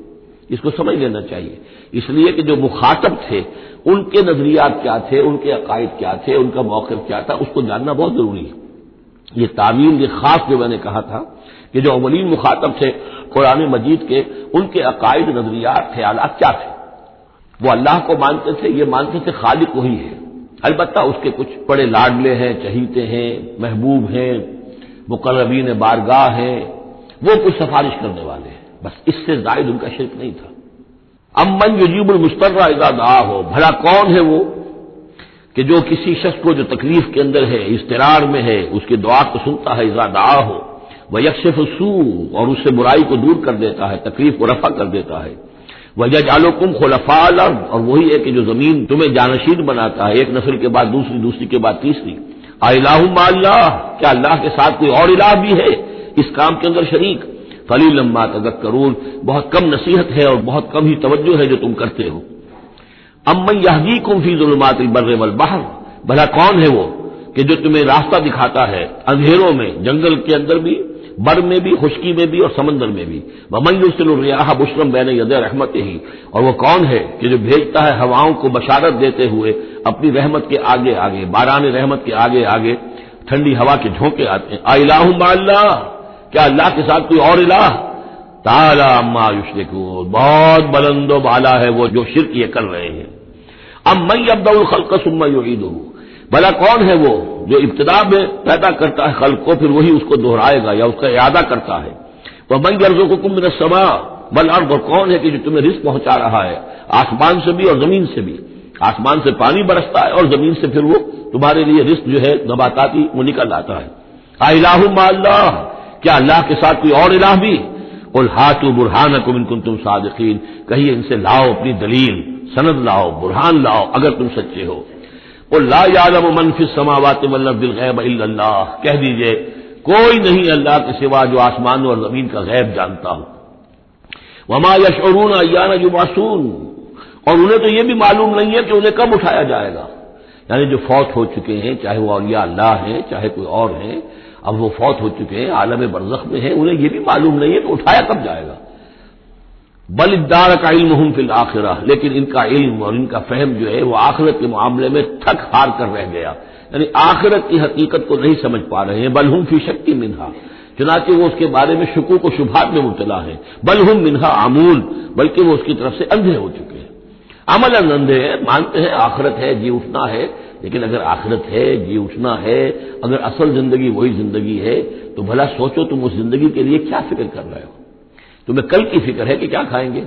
اس کو سمجھ لینا چاہیے، اس لیے کہ جو مخاطب تھے ان کے نظریات کیا تھے، ان کے عقائد کیا تھے، ان کا موقف کیا تھا، اس کو جاننا بہت ضروری ہے۔ یہ تعویل، یہ خاص جو میں نے کہا تھا کہ جو اولین مخاطب تھے قرآن مجید کے، ان کے عقائد، نظریات، خیالات کیا تھے؟ وہ اللہ کو مانتے تھے، یہ مانتے تھے خالق وہی ہے، البتہ اس کے کچھ بڑے لاڈلے ہیں، چہیتے ہیں، محبوب ہیں، مقربین بارگاہ ہیں، وہ کچھ سفارش کرنے والے ہیں، بس اس سے زائد ان کا شرک نہیں تھا۔ امن یجیب المضطر اذا دعاہ، بھلا کون ہے وہ کہ جو کسی شخص کو جو تکلیف کے اندر ہے، اضطرار میں ہے، اس کی دعا کو سنتا ہے، اذا دعاہ ویکشف السوء، اور اس سے برائی کو دور کر دیتا ہے، تکلیف کو رفع کر دیتا ہے، وَيَجْعَلُكُمْ خُلَفَاءَ الْأَرْضِ، اور وہی ہے کہ جو زمین تمہیں جانشین بناتا ہے، ایک نسل کے بعد دوسری، دوسری کے بعد تیسری۔ اَإِلَٰهٌ مَّعَ اللَّهِ، کیا اللہ کے ساتھ کوئی اور الہ بھی ہے اس کام کے اندر شریک؟ قَلِيلًا مَّا تَذَكَّرُونَ، بہت کم نصیحت ہے اور بہت کم ہی توجہ ہے جو تم کرتے ہو۔ اَمَّن يَهْدِيكُمْ فِي ظُلُمَاتِ الْبَرِّ وَالْبَحْرِ، بھلا کون ہے وہ کہ جو تمہیں راستہ دکھاتا ہے اندھیروں میں، جنگل کے اندر بھی، بر میں بھی، خشکی میں بھی اور سمندر میں بھی۔ وَمَن يُرْسِلُ الرِّيَاحَ بُشْرًا بَيْنَ يَدَيْ رَحْمَتِهِ، اور وہ کون ہے کہ جو بھیجتا ہے ہواؤں کو بشارت دیتے ہوئے اپنی رحمت کے آگے آگے، باران رحمت کے آگے آگے ٹھنڈی ہوا کے جھونکے آتے ہیں۔ اَإِلَٰهٌ مَّعَ اللَّهِ، کیا اللہ کے ساتھ کوئی اور الہ؟ تعالیٰ عما یشرکون، بہت بلند و بالا ہے وہ جو شرک یہ کر رہے ہیں۔ امن یبدأ الخلق ثم یعیدہ، بھلا کون ہے وہ جو ابتدا میں پیدا کرتا ہے خلق کو، پھر وہی اس کو دہرائے گا یا اس کا اعادہ کرتا ہے۔ ومن یرزقکم من السماء والارض، اور کون ہے کہ جو تمہیں رزق پہنچا رہا ہے آسمان سے بھی اور زمین سے بھی، آسمان سے پانی برستا ہے اور زمین سے پھر وہ تمہارے لیے رزق جو ہے نباتاتی وہ نکل آتا ہے۔ اِلٰہٌ مع اللہ، کیا اللہ کے ساتھ کوئی اور الہ بھی؟ قل ہاتوا برہانکم ان کنتم صادقین، کہیے ان سے لاؤ اپنی دلیل، سند لاؤ، برہان لاؤ اگر تم سچے ہو۔ قل لا یعلم من فی السماوات والارض الغیب الا اللہ، کہہ دیجئے کوئی نہیں اللہ کے سوا جو آسمانوں اور زمین کا غیب جانتا ہو۔ وما یشعرون ایان یبعثون، اور انہیں تو یہ بھی معلوم نہیں ہے کہ انہیں کب اٹھایا جائے گا، یعنی جو فوت ہو چکے ہیں، چاہے وہ اولیاء اللہ ہیں چاہے کوئی اور ہیں، اب وہ فوت ہو چکے ہیں، عالم برزخ میں ہیں، انہیں یہ بھی معلوم نہیں ہے کہ اٹھایا کب جائے گا۔ بل ادارک علمہم فی الآخرہ، لیکن ان کا علم اور ان کا فہم جو ہے وہ آخرت کے معاملے میں تھک ہار کر رہ گیا، یعنی آخرت کی حقیقت کو نہیں سمجھ پا رہے ہیں۔ بل ہم فی شک منہا، چنانچہ وہ اس کے بارے میں شکوک و شبہات میں مبتلا ہیں۔ بل ہم منہا عمون، بلکہ وہ اس کی طرف سے اندھے ہو چکے ہیں، عملاً اندھے ہیں، مانتے ہیں آخرت ہے، جی اٹھنا ہے، لیکن اگر آخرت ہے، جی اٹھنا ہے، اگر اصل زندگی وہی زندگی ہے تو بھلا سوچو تم اس زندگی کے لیے کیا فکر کر رہے ہو؟ تمہیں کل کی فکر ہے کہ کیا کھائیں گے؟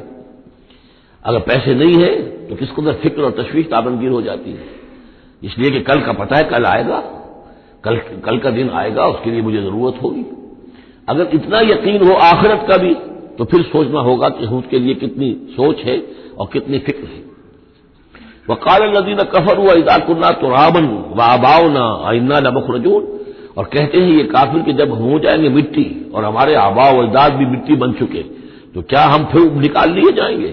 اگر پیسے نہیں ہے تو کس قدر فکر اور تشویش تابنگیر ہو جاتی ہے، اس لیے کہ کل کا پتہ ہے کل آئے گا، کل کا دن آئے گا، اس کے لیے مجھے ضرورت ہوگی۔ اگر اتنا یقین ہو آخرت کا بھی تو پھر سوچنا ہوگا کہ اس کے لیے کتنی سوچ ہے اور کتنی فکر ہے۔ وقال الذين كفروا اذا كنا ترابا وآباؤنا أئنا لمخرجون، اور کہتے ہیں یہ کافر کہ جب ہم ہو جائیں گے مٹی اور ہمارے آباء و اجداد بھی مٹی بن چکے تو کیا ہم پھر نکال لیے جائیں گے؟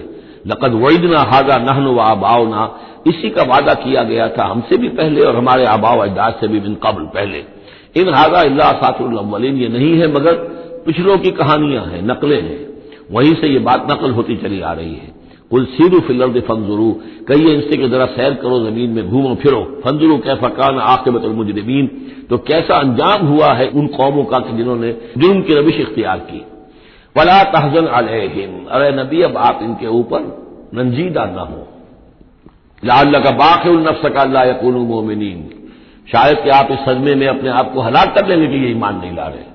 لقد وعدنا هذا نحن وآباؤنا، اسی کا وعدہ کیا گیا تھا ہم سے بھی پہلے اور ہمارے آباء و اجداد سے بھی من قبل پہلے۔ ان هذا الا اساطير الاولين، یہ نہیں ہے مگر پچھلوں کی کہانیاں ہیں، نقلیں ہیں، وہیں سے یہ بات نقل ہوتی چلی آ رہی ہے۔ قل سیروا فی الارض فانظروا، کہیے ان سے کہ ذرا سیر کرو زمین میں، گھومو پھرو، فانظروا کیف کان عاقبۃ المجرمین، تو کیسا انجام ہوا ہے ان قوموں کا کہ جنہوں نے جرم کی روش اختیار کی۔ ولا تحزن علیہم، ارے نبی اب آپ ان کے اوپر رنجیدہ نہ ہو۔ لعلک باخع نفسک الا یکونوا مؤمنین، شاید کہ آپ اس صدمے میں اپنے آپ کو ہلاک کر لیں گے کہ یہ ایمان نہیں لا رہے۔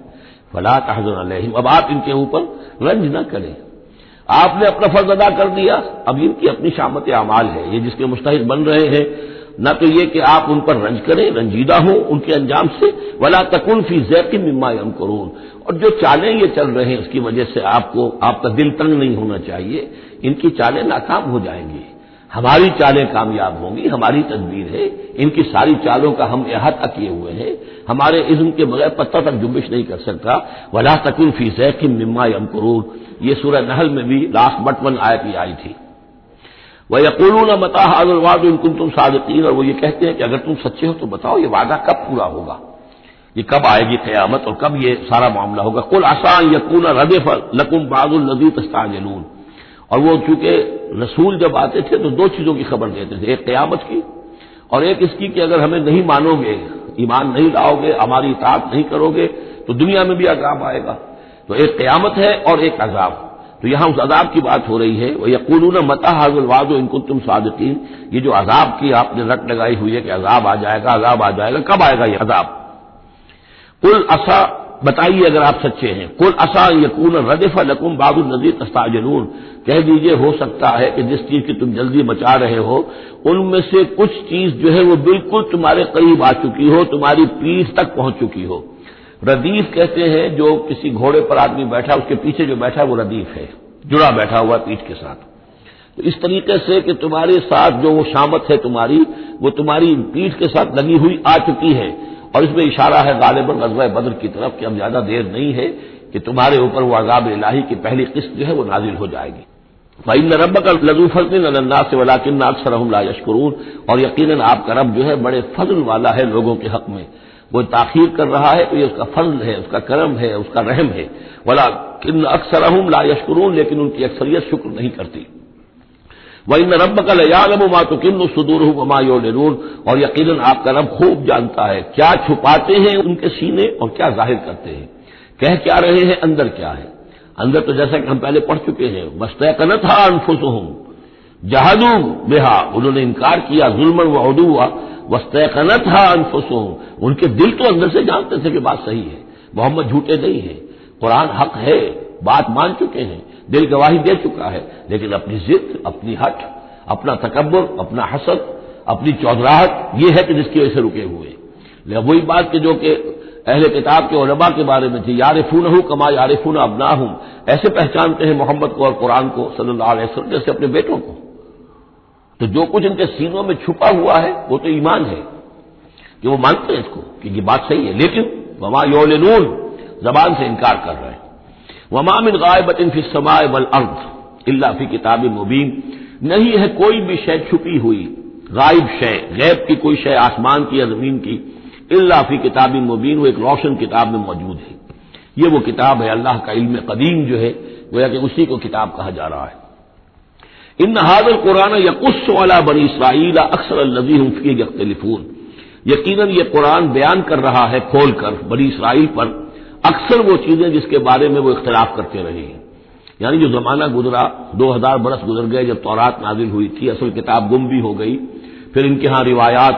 فلا تحزن علیہم، اب آپ ان کے اوپر رنج نہ کریں، آپ نے اپنا فرض ادا کر دیا، اب ان کی اپنی شامت اعمال ہے، یہ جس کے مستحق بن رہے ہیں، نہ تو یہ کہ آپ ان پر رنج کریں، رنجیدہ ہوں ان کے انجام سے۔ ولا تکن فی ضیق مما یمکرون، اور جو چالیں یہ چل رہے ہیں اس کی وجہ سے آپ کا دل تنگ نہیں ہونا چاہیے، ان کی چالیں ناکام ہو جائیں گی، ہماری چالیں کامیاب ہوں گی، ہماری تدبیر ہے، ان کی ساری چالوں کا ہم احاطہ کیے ہوئے ہیں، ہمارے اذن کے بغیر پتہ تک جنبش نہیں کر سکتا۔ ولا تکن فی ضیق مما یمکرون، یہ سورہ نحل میں بھی لاسٹ بٹ 1 آیت ہی آئی تھی۔ وَيَقُولُونَ مَتَىٰ هَٰذَا الْوَعْدُ إِن كُنتُمْ صَادِقِينَ، اور وہ یہ کہتے ہیں کہ اگر تم سچے ہو تو بتاؤ یہ وعدہ کب پورا ہوگا، یہ کب آئے گی قیامت اور کب یہ سارا معاملہ ہوگا۔ قُلْ عَسَىٰ أَن يَكُونَ رَدِفَ لَكُمْ بَعْضُ الَّذِي تَسْتَعْجِلُونَ، اور وہ چونکہ رسول جب آتے تھے تو دو چیزوں کی خبر دیتے تھے، ایک قیامت کی اور ایک اس کی کہ اگر ہمیں نہیں مانو گے، ایمان نہیں لاؤ گے، ہماری اطاعت نہیں کرو گے تو دنیا میں بھی عذاب آئے گا۔ تو ایک قیامت ہے اور ایک عذاب، تو یہاں اس عذاب کی بات ہو رہی ہے۔ وَيَقُولُونَ مَتَىٰ هَٰذَا الْوَعْدُ إِن كُنتُمْ صَادِقِينَ، یہ جو عذاب کی آپ نے رٹ لگائی ہوئی ہے کہ عذاب آ جائے گا، عذاب آ جائے گا، کب آئے گا یہ عذاب؟ قُلْ عَسَىٰ، بتائیے اگر آپ سچے ہیں، قُلْ عَسَىٰ أَن يَكُونَ رَدِفَ لَكُمْ بَعْضُ الَّذِي تَسْتَعْجِلُونَ، کہہ دیجئے ہو سکتا ہے کہ جس چیز کی تم جلدی مچا رہے ہو ان میں سے کچھ چیز جو ہے وہ بالکل تمہارے قریب آ چکی ہو، تمہاری پیٹھ تک پہنچ چکی ہو۔ ردیف کہتے ہیں جو کسی گھوڑے پر آدمی بیٹھا اس کے پیچھے جو بیٹھا وہ ردیف ہے، جڑا بیٹھا ہوا پیٹھ کے ساتھ۔ تو اس طریقے سے کہ تمہارے ساتھ جو وہ شامت ہے تمہاری، وہ تمہاری پیٹھ کے ساتھ لگی ہوئی آ چکی ہے، اور اس میں اشارہ ہے غالباً غزوہ بدر کی طرف کہ اب زیادہ دیر نہیں ہے کہ تمہارے اوپر وہ عذاب الہی کی پہلی قسط جو ہے وہ نازل ہو جائے گی۔ وَإِنَّ رَبَّكَ لَذُو فَضْلٍ عَلَى النَّاسِ وَلَٰكِنَّ أَكْثَرَهُمْ لَا يَشْكُرُونَ، اور یقیناً آپ کا رب جو ہے بڑے فضل والا ہے لوگوں کے حق میں، وہ تاخیر کر رہا ہے تو یہ اس کا فضل ہے، اس کا کرم ہے، اس کا رحم ہے۔ وَلَٰكِنَّ أَكْثَرَهُمْ لَا يَشْكُرُونَ، لیکن ان کی اکثریت شکر نہیں کرتی۔ وَإِنَّ رَبَّكَ لَيَعْلَمُ مَا تُكِنُّ صُدُورُهُمْ وَمَا يُعْلِنُونَ، اور یقیناً آپ کا رب خوب جانتا ہے کیا چھپاتے ہیں ان کے سینے اور کیا ظاہر کرتے ہیں، کہہ کیا رہے ہیں، اندر کیا ہے۔ اندر تو جیسا کہ ہم پہلے پڑھ چکے ہیں، وَاسْتَيْقَنَتْهَا أَنفُسُهُمْ جَحَدُوا بِهَا، انہوں نے انکار کیا ظلمًا وعدوا، وَاسْتَيْقَنَتْهَا أَنفُسُهُمْ، ان کے دل تو اندر سے جانتے تھے کہ بات صحیح ہے، محمد جھوٹے نہیں ہیں، قرآن حق ہے، بات مان چکے ہیں، دل گواہی دے چکا ہے، لیکن اپنی ضد، اپنی ہٹ، اپنا تکبر، اپنا حسد، اپنی چودراہٹ، یہ ہے کہ جس کی وجہ سے رکے ہوئے۔ وہی بات کہ جو کہ اہل کتاب کے علماء کے بارے میں تھی، یعرفونہ کما یعرفون ابناہم، ایسے پہچانتے ہیں محمد کو اور قرآن کو صلی اللہ علیہ وسلم جیسے اپنے بیٹوں کو۔ تو جو کچھ ان کے سینوں میں چھپا ہوا ہے وہ تو ایمان ہے کہ وہ مانتے ہیں اس کو کہ یہ بات صحیح ہے، لیکن وما یعلنون، زبان سے انکار کر رہے ہیں۔ وما من غائبۃ فی السماء والارض الا فی کتاب مبین، نہیں ہے کوئی بھی شے چھپی ہوئی، غائب شے، غیب کی کوئی شے آسمان کی یا زمین کی، الا فی کتاب مبین، وہ ایک روشن کتاب میں موجود ہے۔ یہ وہ کتاب ہے اللہ کا علم قدیم جو ہے، گویا کہ اسی کو کتاب کہا جا رہا ہے۔ ان ھذا القرآن یقص علی بنی اسرائیل اکثر الذی ھم فیہ یختلفون، یقیناً یہ قرآن بیان کر رہا ہے کھول کر بنی اسرائیل پر اکثر وہ چیزیں جس کے بارے میں وہ اختلاف کرتے رہے ہیں۔ یعنی جو زمانہ گزرا، 2000 برس گزر گئے جب تورات نازل ہوئی تھی، اصل کتاب گم بھی ہو گئی، پھر ان کے ہاں روایات،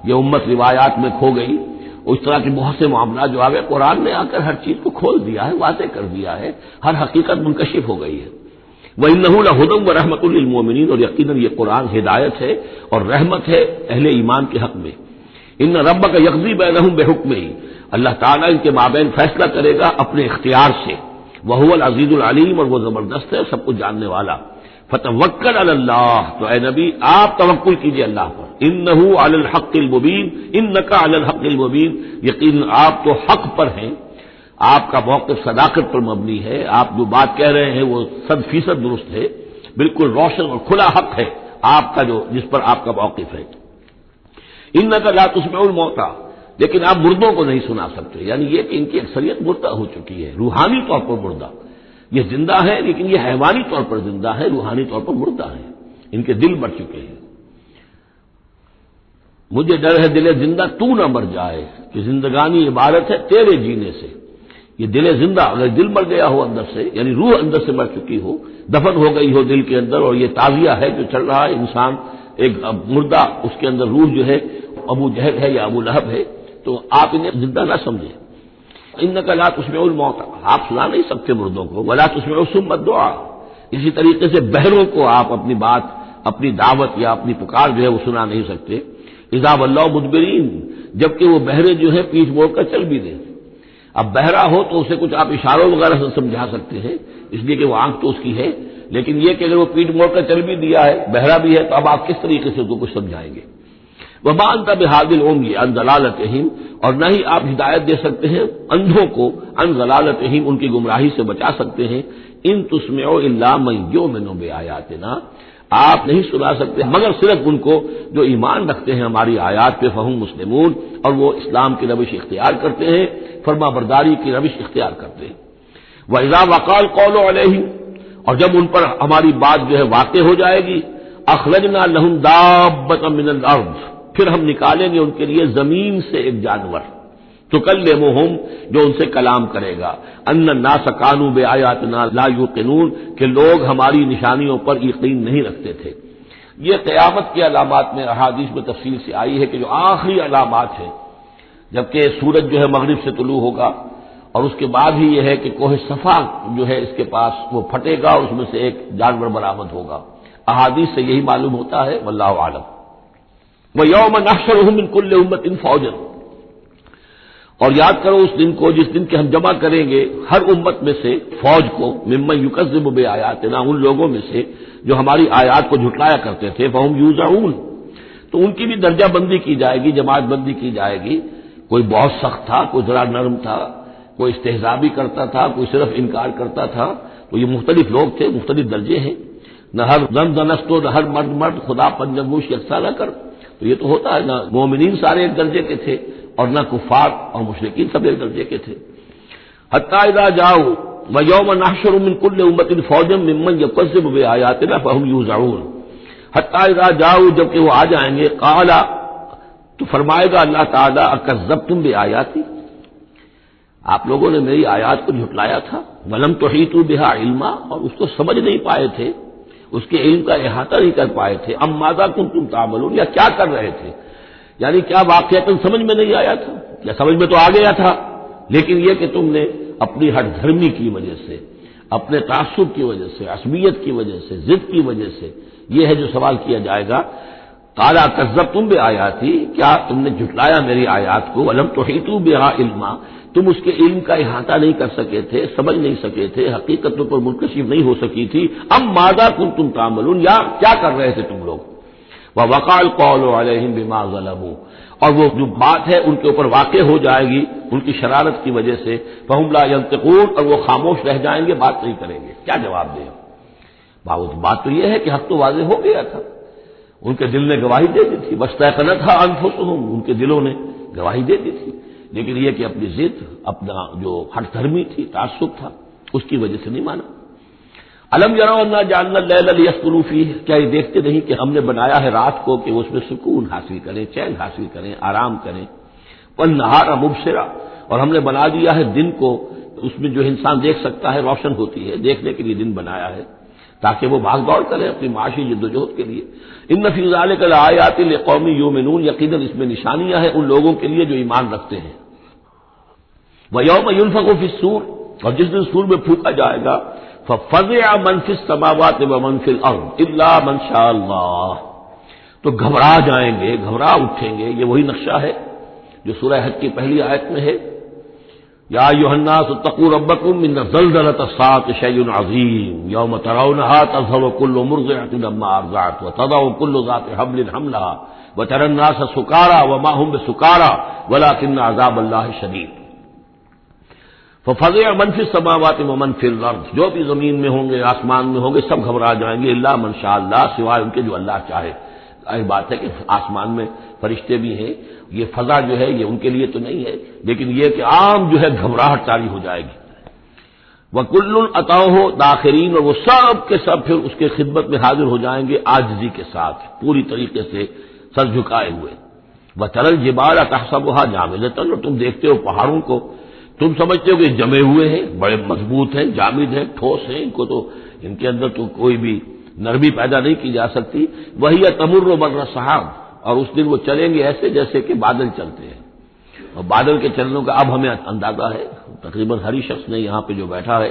یہ امت روایات میں کھو گئی، اس طرح کے بہت سے معاملات جو آ گئے، قرآن نے آ کر ہر چیز کو کھول دیا ہے، واضح کر دیا ہے، ہر حقیقت منکشف ہو گئی ہے۔ وَإِنَّهُ لَهُدًى وَرَحْمَةٌ لِّلْمُؤْمِنِينَ، اور یقیناً یہ قرآن ہدایت ہے اور رحمت ہے اہل ایمان کے حق میں۔ ان ربک یقضی بینہم بحکمہ، اللہ تعالیٰ ان کے مابین فیصلہ کرے گا اپنے اختیار سے، وہو العزیز العلیم، اور وہ زبردست ہے سب کچھ جاننے والا۔ فتوکل علی اللہ، تو اے نبی آپ توکل کیجئے اللہ پر، انہ علی الحق المبین، انک علی الحق المبین، یقیناً آپ تو حق پر ہیں، آپ کا موقف صداقت پر مبنی ہے، آپ جو بات کہہ رہے ہیں وہ 100% درست ہے، بالکل روشن اور کھلا حق ہے آپ کا جو جس پر آپ کا موقف ہے۔ انک لا تسمع الموتى، لیکن آپ مردوں کو نہیں سنا سکتے، یعنی یہ کہ ان کی اکثریت مردہ ہو چکی ہے، روحانی طور پر مردہ، یہ زندہ ہے لیکن یہ حیوانی طور پر زندہ ہے، روحانی طور پر مردہ ہے، ان کے دل مر چکے ہیں۔ مجھے ڈر ہے دل زندہ تو نہ مر جائے، کہ زندگانی عبارت ہے تیرے جینے سے، یہ دل زندہ، اگر دل مر گیا ہو اندر سے، یعنی روح اندر سے مر چکی ہو، دفن ہو گئی ہو دل کے اندر، اور یہ تعزیہ ہے جو چل رہا ہے، انسان ایک مردہ، اس کے اندر روح جو ہے ابو جہل ہے یا ابو لہب ہے، تو آپ انہیں زندہ نہ سمجھیں۔ انک لا تسمع الموتى، آپ سنا نہیں سکتے مردوں کو، ولا تسمع الصم الدعاء، اسی طریقے سے بہروں کو آپ اپنی بات، اپنی دعوت یا اپنی پکار جو ہے وہ سنا نہیں سکتے۔ اذا ولوا مدبرین، جبکہ وہ بہرے جو ہے پیٹھ موڑ کر چل بھی دیں۔ اب بہرا ہو تو اسے کچھ آپ اشاروں وغیرہ سے سمجھا سکتے ہیں، اس لیے کہ وہ آنکھ تو اس کی ہے، لیکن یہ کہ اگر وہ پیٹھ موڑ کر چل بھی دیا ہے، بہرا بھی ہے، تو اب آپ کس طریقے سے اس کو کچھ سمجھائیں گے؟ وما انت بہادی العمی عن ضلالتہم، اور نہ ہی آپ ہدایت دے سکتے ہیں اندھوں کو، عن ضلالتہم، ان کی گمراہی سے بچا سکتے ہیں۔ ان تسمع الا من یؤمن بآیاتنا، آپ نہیں سنا سکتے مگر صرف ان کو جو ایمان رکھتے ہیں ہماری آیات پہ، فہم مسلمون، اور وہ اسلام کی روش اختیار کرتے ہیں، فرما برداری کی روش اختیار کرتے ہیں۔ وَإِذَا وَقَعَ الْقَوْلُ عَلَيْهِمْ، اور جب ان پر ہماری بات جو ہے واقع ہو جائے گی، اخرجنا لہم دابۃ من الارض، پھر ہم نکالیں گے ان کے لیے زمین سے ایک جانور، تکلمہم، جو ان سے کلام کرے گا، ان الناس کانوا بآیاتنا لا یوقنون، کہ لوگ ہماری نشانیوں پر یقین نہیں رکھتے تھے۔ یہ قیامت کی علامات میں احادیث میں تفصیل سے آئی ہے کہ جو آخری علامات ہیں، جبکہ سورج جو ہے مغرب سے طلوع ہوگا، اور اس کے بعد ہی یہ ہے کہ کوہ صفا جو ہے اس کے پاس وہ پھٹے گا اور اس میں سے ایک جانور برآمد ہوگا۔ احادیث سے یہی معلوم ہوتا ہے، واللہ اعلم۔ وَيَوْمَ نَحْشُرُهُم مِّن كُلِّ أُمَّةٍ فَوْجًا، اور یاد کرو اس دن کو جس دن کے ہم جمع کریں گے ہر امت میں سے فوج کو، ممن یکذب بآیاتنا، ان لوگوں میں سے جو ہماری آیات کو جھٹلایا کرتے تھے، فہم یوزعون، تو ان کی بھی درجہ بندی کی جائے گی، جماعت بندی کی جائے گی۔ کوئی بہت سخت تھا، کوئی ذرا نرم تھا، کوئی استہزاء بھی کرتا تھا، کوئی صرف انکار کرتا تھا، تو یہ مختلف لوگ تھے، مختلف درجے ہیں۔ نہ ہر زن زنستو، نہ ہر مرد مرد، خدا پنجنگوش یکساں نہ کر، تو یہ تو ہوتا ہے نا، مومنین سارے ایک درجے کے تھے اور نہ کفار اور مشرکین سب ایک درجے کے تھے۔ حتی اذا جاؤ ویوم نحشر من کل امۃ فوجا ممن یکذب بآیاتنا فہم یوزعون، حتی اذا جاؤ، جبکہ وہ آ جائیں گے، قال، تو فرمائے گا اللہ تعالیٰ، اکذبتم بآیاتی، آپ لوگوں نے میری آیات کو جھٹلایا تھا، ولم تحیطوا بہا علما، اور اس کو سمجھ نہیں پائے تھے، اس کے علم کا احاطہ نہیں کر پائے تھے، ام ماذا کنتم تعملون، یا کیا کر رہے تھے، یعنی کیا واقعتاً سمجھ میں نہیں آیا تھا، یا سمجھ میں تو آ گیا تھا، لیکن یہ کہ تم نے اپنی ہٹ دھرمی کی وجہ سے، اپنے تعصب کی وجہ سے، عصبیت کی وجہ سے، ضد کی وجہ سے، یہ ہے جو سوال کیا جائے گا۔ قال کذبتم بآیاتی، کیا تم نے جھٹلایا میری آیات کو، ولم تحیطوا بہا علما، تم اس کے علم کا احاطہ نہیں کر سکے تھے، سمجھ نہیں سکے تھے، حقیقتوں پر منکشف نہیں ہو سکی تھی، ام ماذا کنتم تعملون، یا کیا کر رہے تھے تم لوگ۔ ووقع القول علیہم بما ظلموا، اور وہ جو بات ہے ان کے اوپر واقع ہو جائے گی ان کی شرارت کی وجہ سے، فہم لا ینطقون، اور وہ خاموش رہ جائیں گے، بات نہیں کریں گے، کیا جواب دیں۔ بات تو یہ ہے کہ حق تو واضح ہو گیا تھا، ان کے دل نے گواہی دے دی تھی، واستيقنتها انفسهم، ان کے دلوں نے گواہی دے دی تھی، لیکن یہ کہ اپنی ضد، اپنا جو ہٹ دھرمی تھی، تعصب تھا، اس کی وجہ سے نہیں مانا۔ الم یروا انا جعلنا اللیل لیسکنوا فیہ، کیا یہ دیکھتے نہیں کہ ہم نے بنایا ہے رات کو کہ وہ اس میں سکون حاصل کریں، چین حاصل کریں، آرام کریں، والنہار مبصرا، اور ہم نے بنا دیا ہے دن کو، اس میں جو انسان دیکھ سکتا ہے، روشن ہوتی ہے، دیکھنے کے لیے دن بنایا ہے تاکہ وہ بھاگ دوڑ کریں اپنی معاشی جدوجہد کے لیے۔ ان فی ذلک لآیات لقوم یؤمنون، یقیناً اس میں نشانیاں ہیں ان لوگوں کے لیے جو ایمان رکھتے ہیں۔ وَيَوْمَ يُنفَخُ فِي الصُّورِ، اور جس دن سور میں پھونکا جائے گا، فَفَزِعَ مَن فِي السَّمَاوَاتِ وَمَن فِي الْأَرْضِ إِلَّا مَن شَاءَ اللَّهُ، تو گھبرا جائیں گے، گھبرا اٹھیں گے۔ یہ وہی نقشہ ہے جو سورہ حج کی پہلی آیت میں ہے، یا ایھا الناس اتقوا ربکم ان زلزلۃ الساعۃ شیء عظیم یوم ترونها تذهل كل مرضعۃ عما ارضعت وتضع كل ذات حمل حملها وترى الناس سکارى وما هم بسکارى ولكن عذاب الله شدید۔ ففزع من فی السماوات ومن فی الارض، جو بھی زمین میں ہوں گے، آسمان میں ہوں گے، سب گھبرا جائیں گے، الا من شاء اللہ، سوائے ان کے جو اللہ چاہے۔ ظاہر بات ہے کہ آسمان میں فرشتے بھی ہیں، یہ فضا جو ہے یہ ان کے لیے تو نہیں ہے، لیکن یہ کہ عام جو ہے گھبراہٹ طاری ہو جائے گی۔ وَكُلٌّ أَتَوْهُ دَاخِرِينَ، اور وہ سب کے سب پھر اس کے خدمت میں حاضر ہو جائیں گے عاجزی کے ساتھ، پوری طریقے سے سر جھکائے ہوئے۔ وَتَرَى الْجِبَالَ تَحْسَبُهَا جَامِدَةً، اور تم دیکھتے ہو پہاڑوں کو، تم سمجھتے ہو کہ جمے ہوئے ہیں، بڑے مضبوط ہیں، جامد ہیں، ٹھوس ہیں، ان کو تو ان کے اندر تو کوئی بھی نرمی پیدا نہیں کی جا سکتی۔ وَهِيَ تَمُرُّ مَرَّ السَّحَابِ، اور اس دن وہ چلیں گے ایسے جیسے کہ بادل چلتے ہیں، اور بادل کے چلنے کا اب ہمیں اندازہ ہے، تقریباً ہر ہی شخص نے یہاں پہ جو بیٹھا ہے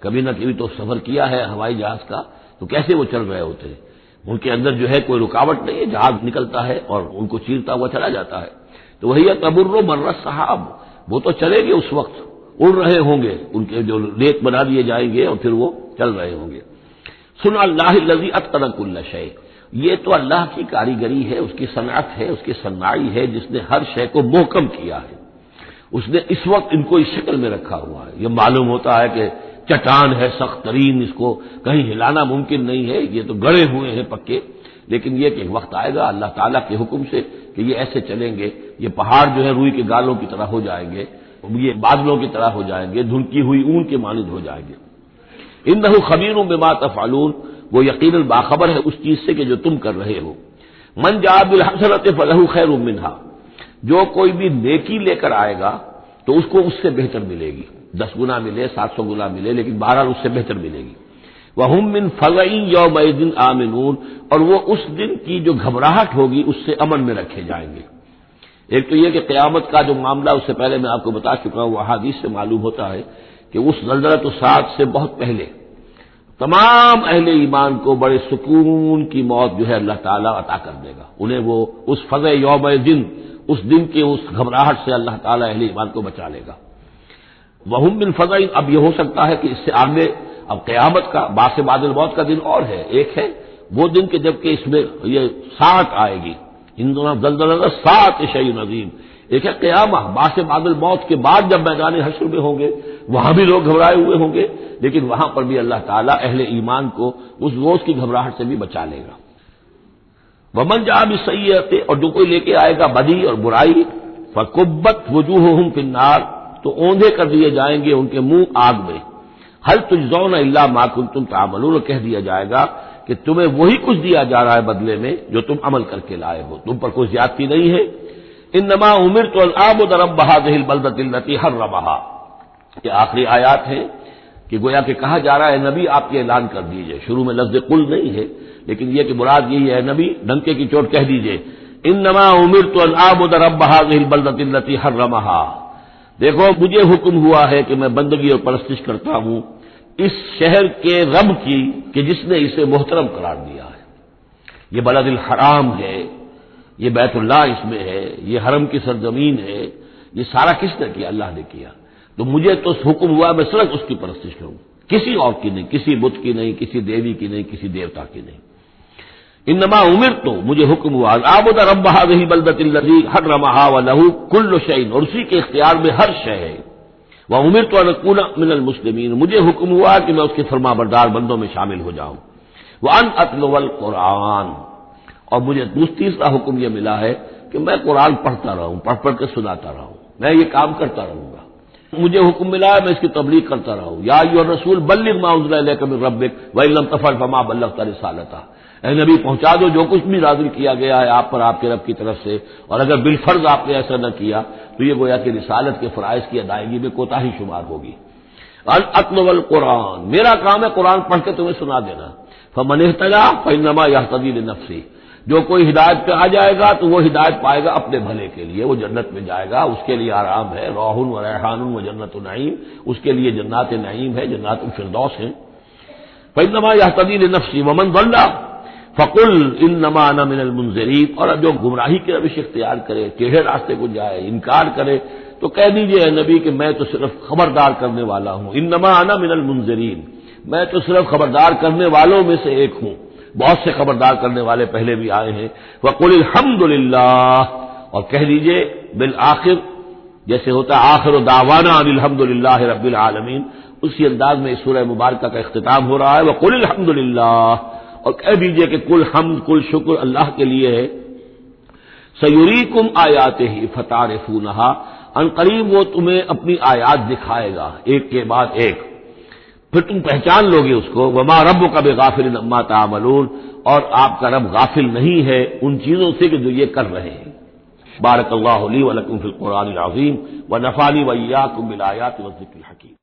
کبھی نہ کبھی تو سفر کیا ہے ہوائی جہاز کا، تو کیسے وہ چل رہے ہوتے ہیں، ان کے اندر جو ہے کوئی رکاوٹ نہیں ہے، جہاز نکلتا ہے اور ان کو چیرتا ہوا چلا جاتا ہے۔ تو وہی تمر مر السحاب، وہ تو چلے گے اس وقت، اڑ رہے ہوں گے، ان کے جو ریت بنا دیے جائیں گے اور پھر وہ چل رہے ہوں گے۔ سن اللہ الذی اتقن کل شیء، یہ تو اللہ کی کاریگری ہے، اس کی صنعت ہے، اس کی صنائی ہے، جس نے ہر شے کو محکم کیا ہے، اس نے اس وقت ان کو اس شکل میں رکھا ہوا ہے۔ یہ معلوم ہوتا ہے کہ چٹان ہے سخت ترین، اس کو کہیں ہلانا ممکن نہیں ہے، یہ تو گڑے ہوئے ہیں پکے، لیکن یہ کہ ایک وقت آئے گا اللہ تعالیٰ کے حکم سے کہ یہ ایسے چلیں گے، یہ پہاڑ جو ہے روئی کے گالوں کی طرح ہو جائیں گے، یہ بادلوں کی طرح ہو جائیں گے، دھنکی ہوئی اون کے مانند ہو جائیں گے۔ انہ خبیر بما تفعلون، وہ یقیناً باخبر ہے اس چیز سے کہ جو تم کر رہے ہو۔ من جاء بالحسنۃ فلہ خیر منہا، جو کوئی بھی نیکی لے کر آئے گا تو اس کو اس سے بہتر ملے گی، 10 گنا ملے 700 گنا ملے، لیکن بہرحال اس سے بہتر ملے گی۔ وَهُمْ مِنْ فَزَعٍ يَوْمَئِذٍ آمِنُونَ، اور وہ اس دن کی جو گھبراہٹ ہوگی اس سے امن میں رکھے جائیں گے۔ ایک تو یہ کہ قیامت کا جو معاملہ اس سے پہلے میں آپ کو بتا چکا ہوں، احادیث سے معلوم ہوتا ہے کہ اس زلزلۃ الصاعق سے بہت پہلے تمام اہل ایمان کو بڑے سکون کی موت جو ہے اللہ تعالیٰ عطا کر دے گا، انہیں وہ اس فزع یومئذ، اس دن کے اس گھبراہٹ سے اللہ تعالیٰ اہل ایمان کو بچا لے گا۔ وَهُمْ مِنْ فَزَعٍ، اب یہ ہو سکتا ہے کہ اس سے آگے اب قیامت کا باعث بعد الموت کا دن اور ہے، ایک ہے وہ دن کہ جب کہ اس میں یہ ساعت آئے گی، ان دونوں زلزلہ ساعت شیء عظیم، ایک ہے قیامت باعث بعد الموت کے بعد جب میدان حشر میں ہوں گے، وہاں بھی لوگ گھبرائے ہوئے ہوں گے، لیکن وہاں پر بھی اللہ تعالیٰ اہل ایمان کو اس روز کی گھبراہٹ سے بھی بچا لے گا۔ ومن جاء بالسیئۃ، اور جو کوئی لے کے آئے گا بدی اور برائی، فکبت وجوہہم فی النار، تو اوندھے کر دیے جائیں گے ان کے منہ آگ میں۔ هل تجزون الا ما کنتم تعملون، کہہ دیا جائے گا کہ تمہیں وہی کچھ دیا جا رہا ہے بدلے میں جو تم عمل کر کے لائے ہو، تم پر کوئی زیادتی نہیں ہے۔ انما امرت ان اعبد رب هذه البلدة التي حرمها، یہ آخری آیات ہیں کہ گویا کہ کہا جا رہا ہے نبی آپ یہ اعلان کر دیجئے، شروع میں لفظ قل نہیں ہے لیکن یہ کہ مراد یہی ہے نبی ڈنکے کی چوٹ کہہ دیجئے، انما امرت ان اعبد رب هذه البلدة التي حرمها، دیکھو مجھے حکم ہوا ہے کہ میں بندگی اور پرستش کرتا ہوں اس شہر کے رب کی کہ جس نے اسے محترم قرار دیا ہے۔ یہ بلد الحرام ہے، یہ بیت اللہ اس میں ہے، یہ حرم کی سرزمین ہے، یہ سارا کس نے کیا؟ اللہ نے کیا۔ تو مجھے تو حکم ہوا میں صرف اس کی پرستش کروں، کسی اور کی نہیں، کسی بت کی نہیں، کسی دیوی کی نہیں، کسی دیوتا کی نہیں۔ انما امرت، مجھے حکم ہوا اعبد رب هذه البلدة التي حرمها وله كل شيء، اور اسی کے اختیار میں ہر شے ہے۔ وَأُمِرْتُ أَنْ أَكُونَ مِنَ الْمُسْلِمِينَ، مجھے حکم ہوا کہ میں اس کے فرما بردار بندوں میں شامل ہو جاؤں۔ وَأَنْ أَتْلُوَ الْقُرْآنَ، اور مجھے تیسرا حکم یہ ملا ہے کہ میں قرآن پڑھتا رہوں، پڑھ پڑھ کے سناتا رہوں، میں یہ کام کرتا رہوں گا۔ مجھے حکم ملا ہے میں اس کی تبلیغ کرتا رہوں۔ یا ایھا الرسول بلغ ما انزل الیک من ربک وان لم تفعل فما بلغت رسالتہ، اے نبی پہنچا دو جو کچھ بھی نازل کیا گیا ہے آپ پر آپ کے رب کی طرف سے، اور اگر بالفرض آپ نے ایسا نہ کیا تو یہ گویا کہ رسالت کے فرائض کی ادائیگی میں کوتاہی شمار ہوگی۔ اتلو القرآن، میرا کام ہے قرآن پڑھ کے تمہیں سنا دینا۔ فمن اہتدی فانما یہتدی لنفسہ، جو کوئی ہدایت پہ آ جائے گا تو وہ ہدایت پائے گا اپنے بھلے کے لیے، وہ جنت میں جائے گا، اس کے لیے آرام ہے، روح و ریحان و جنت نعیم، اس کے لیے جنات نعیم ہے، جنات الفردوس ہے۔ فانما یہتدی لنفسہ ومن ضل فقل انما انا من المنذرین، اور جو گمراہی کی روش اختیار کرے، ٹیڑھے راستے کو جائے، انکار کرے، تو کہہ دیجئے اے نبی کہ میں تو صرف خبردار کرنے والا ہوں، انما انا من المنذرین، میں تو صرف خبردار کرنے والوں میں سے ایک ہوں، بہت سے خبردار کرنے والے پہلے بھی آئے ہیں۔ وقل الحمدللہ، اور کہہ دیجئے بالآخر، جیسے ہوتا ہے آخر دعوانا ان الحمدللہ رب العالمین، اسی انداز میں اس سورہ مبارکہ کا اختتام ہو رہا ہے۔ وقل الحمدللہ، اور کہہ دیجئے کہ کل حمد کل شکر اللہ کے لیے ہے۔ سیریکم آیاتہ فتعرفونہا، ان قریب وہ تمہیں اپنی آیات دکھائے گا ایک کے بعد ایک، پھر تم پہچان لوگے اس کو۔ وما ربک بغافل عما تعملون، اور آپ کا رب غافل نہیں ہے ان چیزوں سے کہ جو یہ کر رہے ہیں۔ بارک اللہ لی ولکم فی القرآن العظیم ونفعنی وإیاکم بالآیات والذکر الحکیم۔